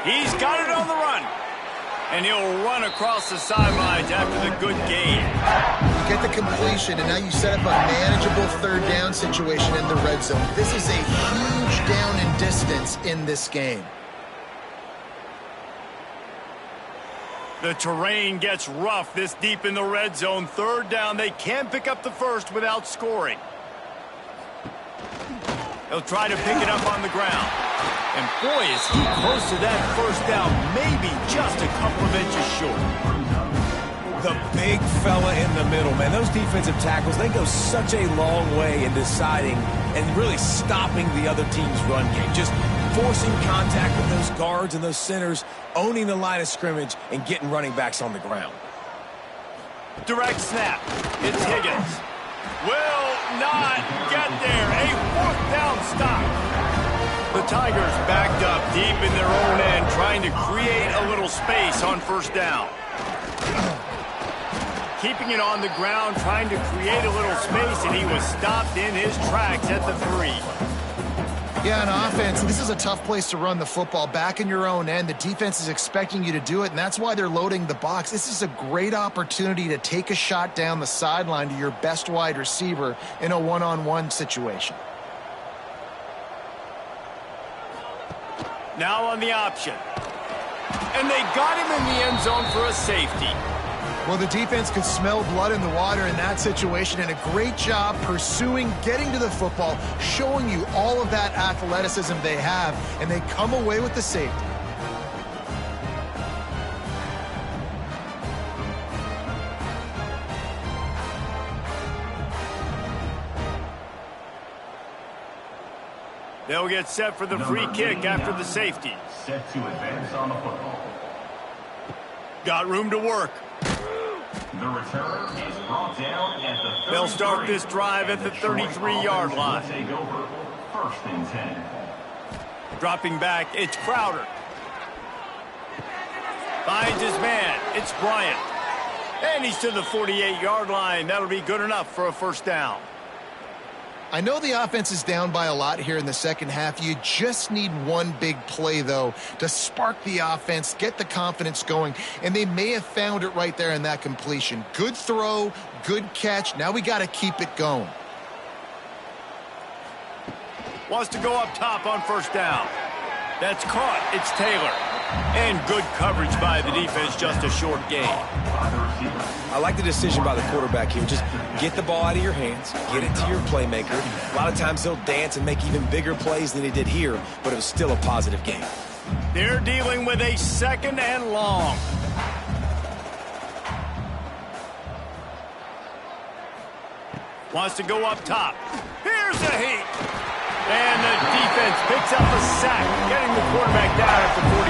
He's got it on the run. And he'll run across the sidelines after the good gain. You get the completion, and now you set up a manageable 3rd down situation in the red zone. This is a huge down in distance in this game. The terrain gets rough this deep in the red zone. 3rd down. They can pick up the first without scoring. He'll try to pick it up on the ground. And boy, is he close to that first down, maybe just a couple of inches short. The big fella in the middle, man. Those defensive tackles, they go such a long way in deciding and really stopping the other team's run game. Just forcing contact with those guards and those centers, owning the line of scrimmage, and getting running backs on the ground. Direct snap. It's Higgins. Will not get there. A fourth down stop. The Tigers backed up deep in their own end, trying to create a little space on first down. Keeping it on the ground, trying to create a little space, and he was stopped in his tracks at the 3. Yeah, on offense, this is a tough place to run the football. Back in your own end, the defense is expecting you to do it, and that's why they're loading the box. This is a great opportunity to take a shot down the sideline to your best wide receiver in a one-on-one situation. Now on the option. And they got him in the end zone for a safety. Well, the defense could smell blood in the water in that situation, and a great job pursuing, getting to the football, showing you all of that athleticism they have, and they come away with the safety. They'll get set for the free kick after the safety. Set to advance on the football. Got room to work. The return is brought down at the 33. They'll start this drive at the 33-yard line. Take over first and 10. Dropping back, it's Crowder. Finds his man, it's Bryant. And he's to the 48-yard line. That'll be good enough for a first down. I know the offense is down by a lot here in the second half. You just need one big play, though, to spark the offense, get the confidence going, and they may have found it right there in that completion. Good throw, good catch. Now we got to keep it going. Wants to go up top on first down. That's caught. It's Taylor. And good coverage by the defense, just a short gain. I like the decision by the quarterback here. Just get the ball out of your hands, get it to your playmaker. A lot of times he'll dance and make even bigger plays than he did here, but it was still a positive game. They're dealing with a second and long. Wants to go up top. Here's a heat. And the defense picks up a sack, getting the quarterback down at the 44.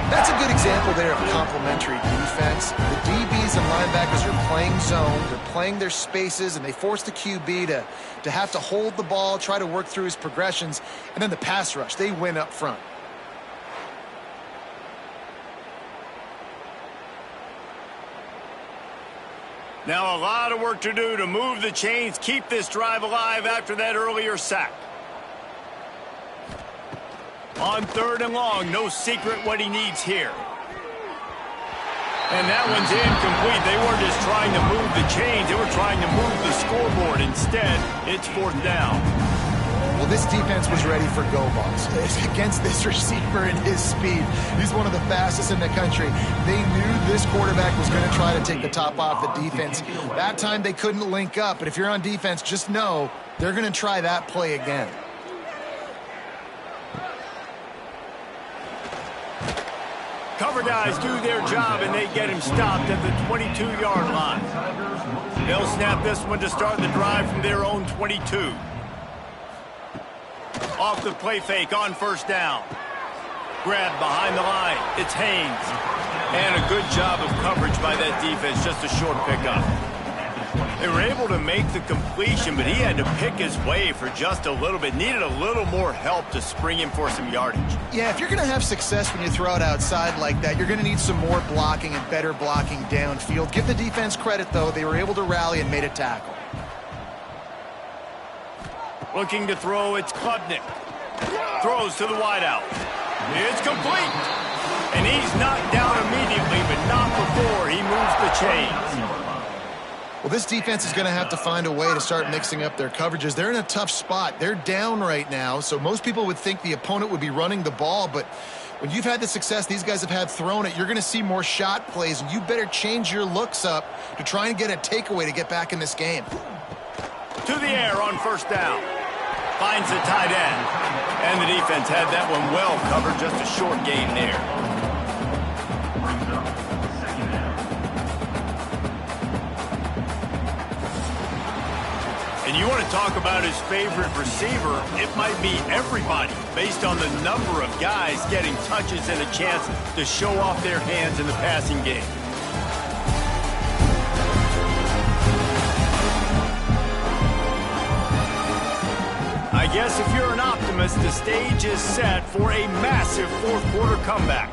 That's a good example there of complementary defense. The DBs and linebackers are playing zone, they're playing their spaces, and they force the QB to have to hold the ball, try to work through his progressions, and then the pass rush, they win up front. Now a lot of work to do to move the chains, keep this drive alive after that earlier sack. On third and long, no secret what he needs here. And that one's incomplete. They weren't just trying to move the chains, they were trying to move the scoreboard. Instead, it's fourth down. Well, this defense was ready for go balls. Against this receiver and his speed, he's one of the fastest in the country. They knew this quarterback was going to try to take the top off the defense. That time they couldn't link up, but if you're on defense, just know they're going to try that play again. Cover guys do their job, and they get him stopped at the 22-yard line. They'll snap this one to start the drive from their own 22. Off the play fake on first down. Grab behind the line. It's Haynes. And a good job of coverage by that defense. Just a short pickup. They were able to make the completion, but he had to pick his way for just a little bit. Needed a little more help to spring him for some yardage. Yeah, if you're going to have success when you throw it outside like that, you're going to need some more blocking and better blocking downfield. Give the defense credit, though. They were able to rally and made a tackle. Looking to throw, it's Klubnik. Throws to the wideout. It's complete. And he's knocked down immediately, but not before he moves the chains. Well, this defense is going to have to find a way to start mixing up their coverages. They're in a tough spot. They're down right now, so most people would think the opponent would be running the ball, but when you've had the success these guys have had throwing it, you're going to see more shot plays, and you better change your looks up to try and get a takeaway to get back in this game. To the air on first down. Finds the tight end. And the defense had that one well covered, just a short gain there. And you want to talk about his favorite receiver, it might be everybody based on the number of guys getting touches and a chance to show off their hands in the passing game. I guess if you're an optimist, the stage is set for a massive fourth-quarter comeback.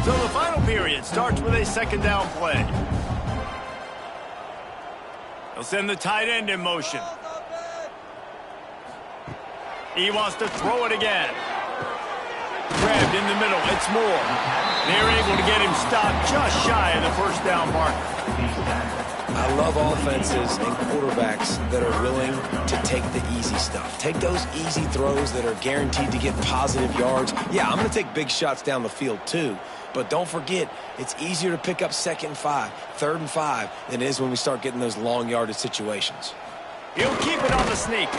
So the final period starts with a second down play. They'll send the tight end in motion. He wants to throw it again. Grabbed in the middle. It's Moore. They're able to get him stopped just shy of the first down marker. I love offenses and quarterbacks that are willing to take the easy stuff. Take those easy throws that are guaranteed to get positive yards. Yeah, I'm going to take big shots down the field too. But don't forget, it's easier to pick up 2nd and 5, 3rd and 5 than it is when we start getting those long yardage situations. He'll keep it on the sneak.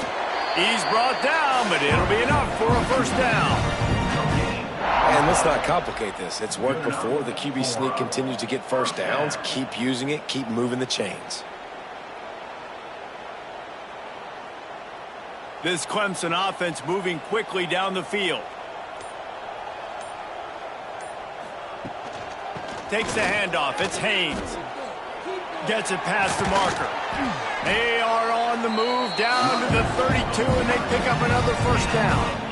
He's brought down, but it'll be enough for a first down. And let's not complicate this. It's worked before. The QB sneak continues to get first downs. Keep using it. Keep moving the chains. This Clemson offense moving quickly down the field. Takes the handoff. It's Haynes. Gets it past the marker. They are on the move down to the 32, and they pick up another first down.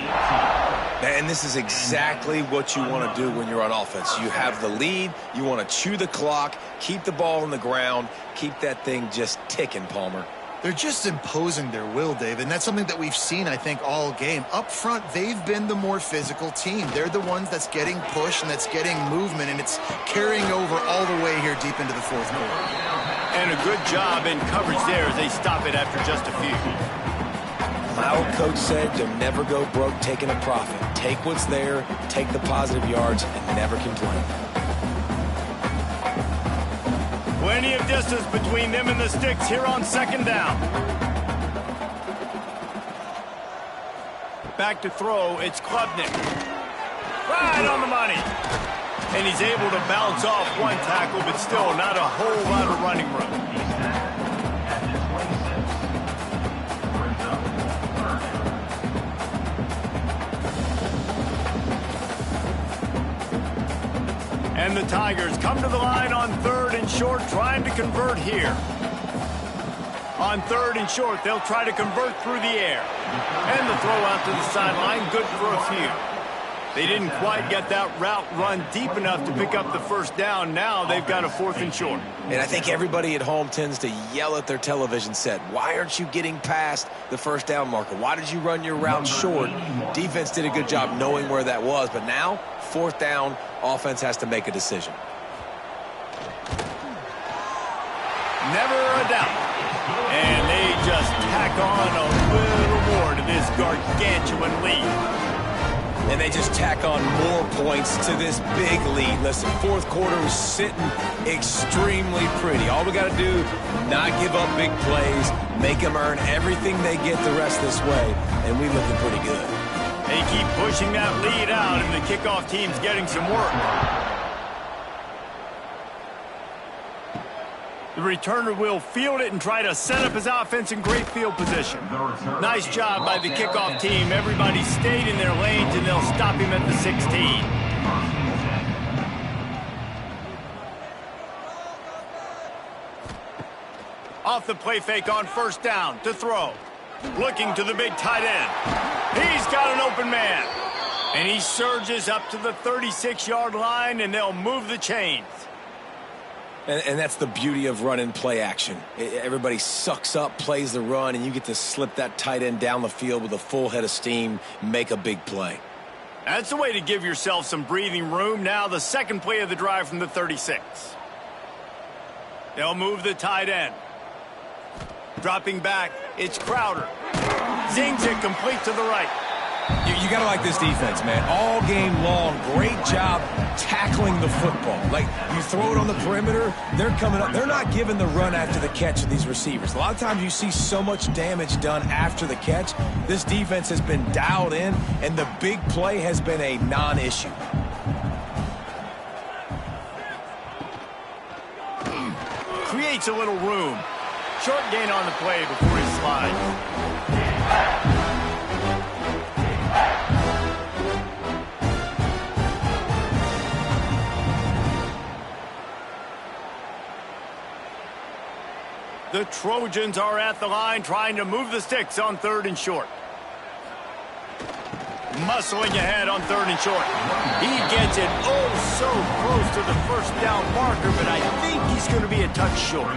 And this is exactly what you want to do when you're on offense. You have the lead. You want to chew the clock, keep the ball on the ground, keep that thing just ticking, Palmer. They're just imposing their will, Dave, and that's something that we've seen, I think, all game. Up front, they've been the more physical team. They're the ones that's getting pushed and that's getting movement, and it's carrying over all the way here deep into the fourth quarter. And a good job in coverage there as they stop it after just a few. My old coach said you'll never go broke taking a profit. Take what's there, take the positive yards, and never complain. Plenty of distance between them and the sticks here on second down. Back to throw, it's Klubnik. Right on the money. And he's able to bounce off one tackle, but still not a whole lot of running room. And the Tigers come to the line on 3rd and short, trying to convert here. On 3rd and short, they'll try to convert through the air. And the throw out to the sideline, good for a few. They didn't quite get that route run deep enough to pick up the first down. Now they've got a 4th and short. And I think everybody at home tends to yell at their television set. Why aren't you getting past the first down marker? Why did you run your route short? Defense did a good job knowing where that was. But now, 4th down, offense has to make a decision. Never a doubt. And they just tack on a little more to this gargantuan lead. And they just tack on more points to this big lead. Listen, fourth quarter was sitting extremely pretty. All we got to do, not give up big plays, make them earn everything they get the rest this way, and we looking pretty good. They keep pushing that lead out, and the kickoff team's getting some work. The returner will field it and try to set up his offense in great field position. Nice job by the kickoff team. Everybody stayed in their lanes, and they'll stop him at the 16. Off the play fake on first down to throw. Looking to the big tight end. He's got an open man. And he surges up to the 36-yard line, and they'll move the chains. And that's the beauty of running play action. Everybody sucks up, plays the run, and you get to slip that tight end down the field with a full head of steam, make a big play. That's the way to give yourself some breathing room. Now the second play of the drive from the 36. They'll move the tight end. Dropping back, it's Crowder. Zings it complete to the right. You got to like this defense, man. All game long, great job tackling the football. Like, you throw it on the perimeter, they're coming up. They're not giving the run after the catch of these receivers. A lot of times you see so much damage done after the catch. This defense has been dialed in, and the big play has been a non-issue. Creates a little room. Short gain on the play before he slides. The Trojans are at the line trying to move the sticks on 3rd and short. Muscling ahead on 3rd and short. He gets it oh so close to the first down marker, but I think he's going to be a touch short.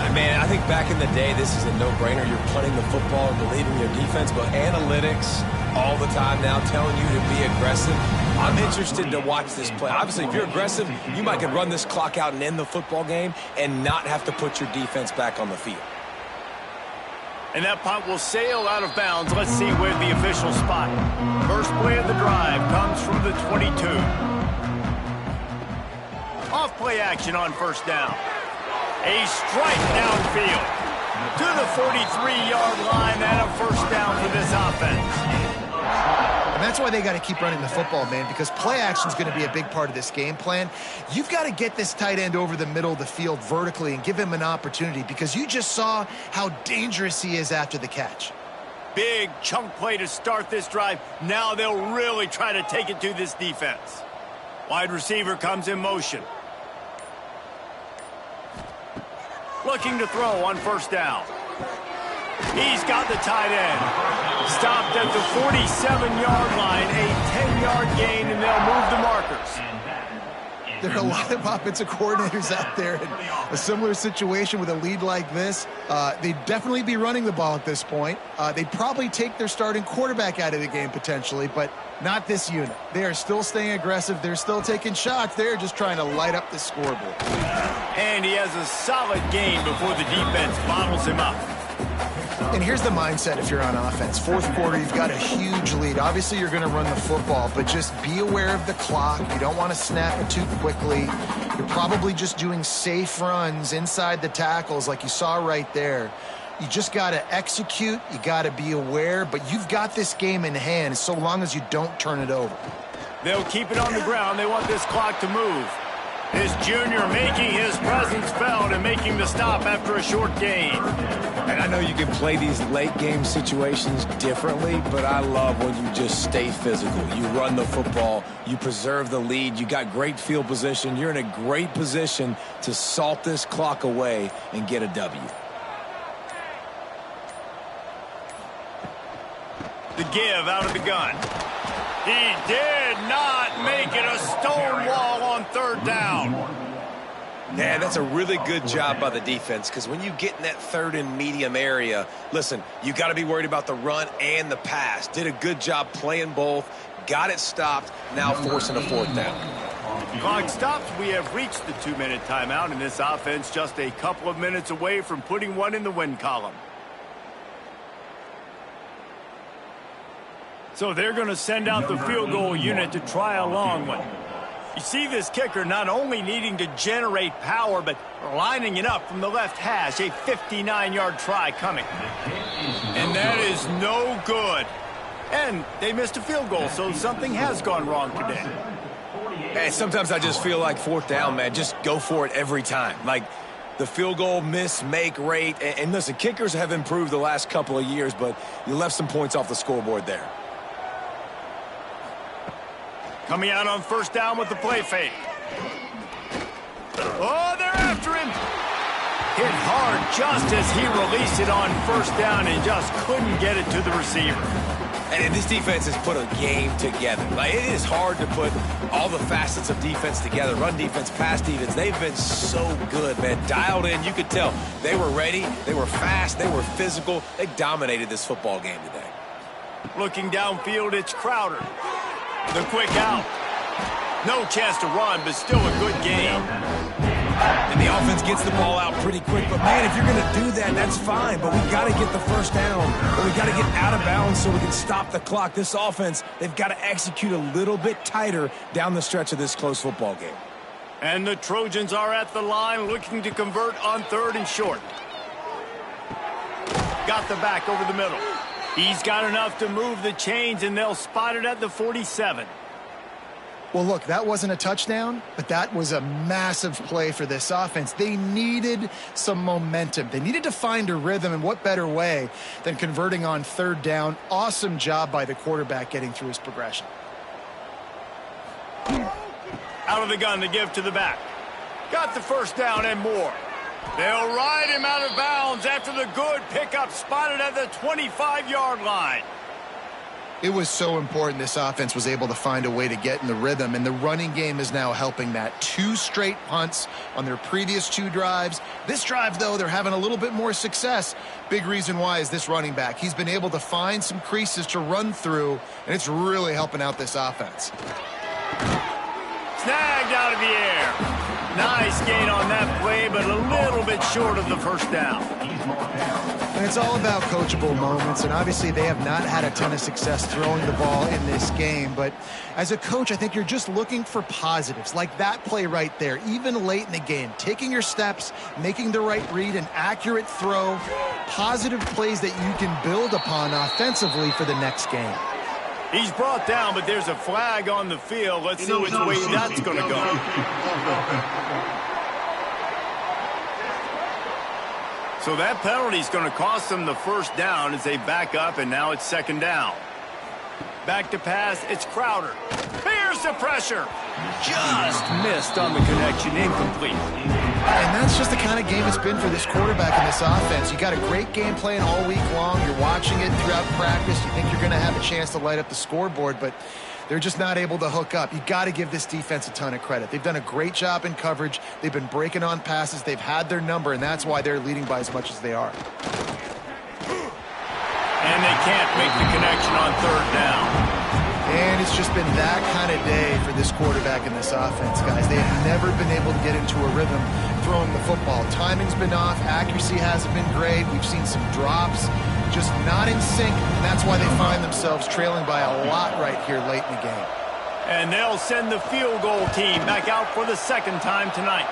Man, I think back in the day, this is a no-brainer. You're punting the football and believing your defense, but analytics all the time now telling you to be aggressive. I'm interested to watch this play. Obviously, if you're aggressive, you might can run this clock out and end the football game and not have to put your defense back on the field. And that punt will sail out of bounds. Let's see where the official spot. First play of the drive comes from the 22. Off play action on 1st down. A strike downfield to the 43-yard line and a 1st down for this offense. And that's why they got to keep running the football, man, because play action is going to be a big part of this game plan. You've got to get this tight end over the middle of the field vertically and give him an opportunity, because you just saw how dangerous he is after the catch. Big chunk play to start this drive. Now they'll really try to take it to this defense. Wide receiver comes in motion. Looking to throw on 1st down. He's got the tight end. Stopped at the 47-yard line. A 10-yard gain, and they'll move the markers. There are a lot of offensive coordinators out there in a similar situation with a lead like this. They'd definitely be running the ball at this point. They'd probably take their starting quarterback out of the game potentially, but not this unit. They are still staying aggressive. They're still taking shots. They're just trying to light up the scoreboard. And he has a solid gain before the defense bottles him up. And here's the mindset if you're on offense. 4th quarter, you've got a huge lead. Obviously, you're going to run the football, but just be aware of the clock. You don't want to snap it too quickly. You're probably just doing safe runs inside the tackles like you saw right there. You just got to execute. You got to be aware, but you've got this game in hand so long as you don't turn it over. They'll keep it on the ground. They want this clock to move. This junior making his presence felt and making the stop after a short gain. And I know you can play these late game situations differently, but I love when you just stay physical. You run the football, you preserve the lead, you got great field position. You're in a great position to salt this clock away and get a W. The give out of the gun. He did not make it a stone wall on 3rd down. Yeah, that's a really good job by the defense, because when you get in that 3rd and medium area, listen, you got to be worried about the run and the pass. Did a good job playing both, got it stopped, now forcing a 4th down. Clock stops. We have reached the 2-minute timeout, and this offense just a couple of minutes away from putting one in the win column. So they're going to send out the field goal unit to try a long one. You see this kicker not only needing to generate power, but lining it up from the left hash. A 59-yard try coming. And that is no good. And they missed a field goal, so something has gone wrong today. Hey, sometimes I just feel like 4th down, man. Just go for it every time. Like the field goal miss-make rate. And listen, kickers have improved the last couple of years, but you left some points off the scoreboard there. Coming out on 1st down with the play fake. Oh, they're after him. Hit hard just as he released it on 1st down and just couldn't get it to the receiver. And this defense has put a game together. Like, it is hard to put all the facets of defense together. Run defense, pass defense. They've been so good, man. Dialed in. You could tell they were ready. They were fast. They were physical. They dominated this football game today. Looking downfield, it's Crowder. The quick out. No chance to run, but still a good game. And the offense gets the ball out pretty quick. But, man, if you're going to do that, that's fine. But we got to get the 1st down. But we got to get out of bounds so we can stop the clock. This offense, they've got to execute a little bit tighter down the stretch of this close football game. And the Trojans are at the line looking to convert on 3rd and short. Got the back over the middle. He's got enough to move the chains, and they'll spot it at the 47. Well, look, that wasn't a touchdown, but that was a massive play for this offense. They needed some momentum. They needed to find a rhythm, and what better way than converting on third down. Awesome job by the quarterback getting through his progression. Out of the gun to give to the back. Got the first down and more. They'll ride him out of bounds after the good pickup spotted at the 25-yard line. It was so important this offense was able to find a way to get in the rhythm, and the running game is now helping that. 2 straight punts on their previous 2 drives. This drive, though, they're having a little bit more success. Big reason why is this running back. He's been able to find some creases to run through, and it's really helping out this offense. Snagged out of the air. Nice gain on that play, but a little bit short of the first down. And it's all about coachable moments, and obviously they have not had a ton of success throwing the ball in this game. But as a coach, I think you're just looking for positives, like that play right there, even late in the game. Taking your steps, making the right read, an accurate throw, positive plays that you can build upon offensively for the next game. He's brought down, but there's a flag on the field. Let's see which way that's going to go. So that penalty is going to cost them the first down as they back up, and now it's second down. Back to pass, it's Crowder. Here's the pressure. Just missed on the connection, incomplete. And that's just the kind of game it's been for this quarterback in this offense. You got a great game plan all week long. You're watching it throughout practice. You think you're going to have a chance to light up the scoreboard, but they're just not able to hook up. You got to give this defense a ton of credit. They've done a great job in coverage. They've been breaking on passes. They've had their number, and that's why they're leading by as much as they are. And they can't make the connection on third down. And it's just been that kind of day for this quarterback in this offense, guys. They have never been able to get into a rhythm throwing the football. Timing's been off. Accuracy hasn't been great. We've seen some drops, just not in sync. And that's why they find themselves trailing by a lot right here late in the game. And they'll send the field goal team back out for the second time tonight.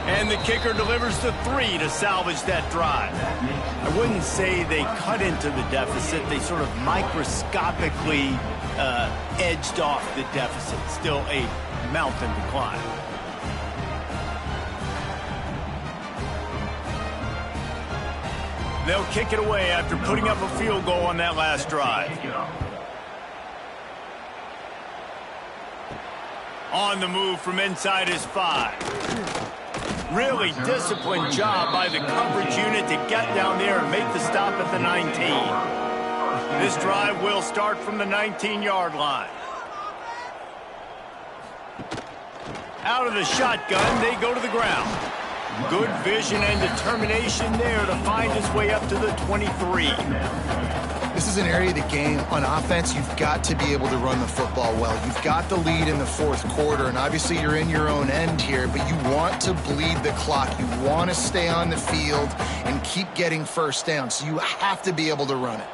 And the kicker delivers the 3 to salvage that drive. I wouldn't say they cut into the deficit. They sort of microscopically edged off the deficit. Still a mountain to climb. They'll kick it away after putting up a field goal on that last drive. On the move from inside his 5. Really disciplined job by the coverage unit to get down there and make the stop at the 19. This drive will start from the 19-yard line. Out of the shotgun, they go to the ground. Good vision and determination there to find his way up to the 23. This is an area of the game on offense you've got to be able to run the football well. You've got the lead in the fourth quarter, and obviously you're in your own end here, but you want to bleed the clock. You want to stay on the field and keep getting first down, so you have to be able to run it.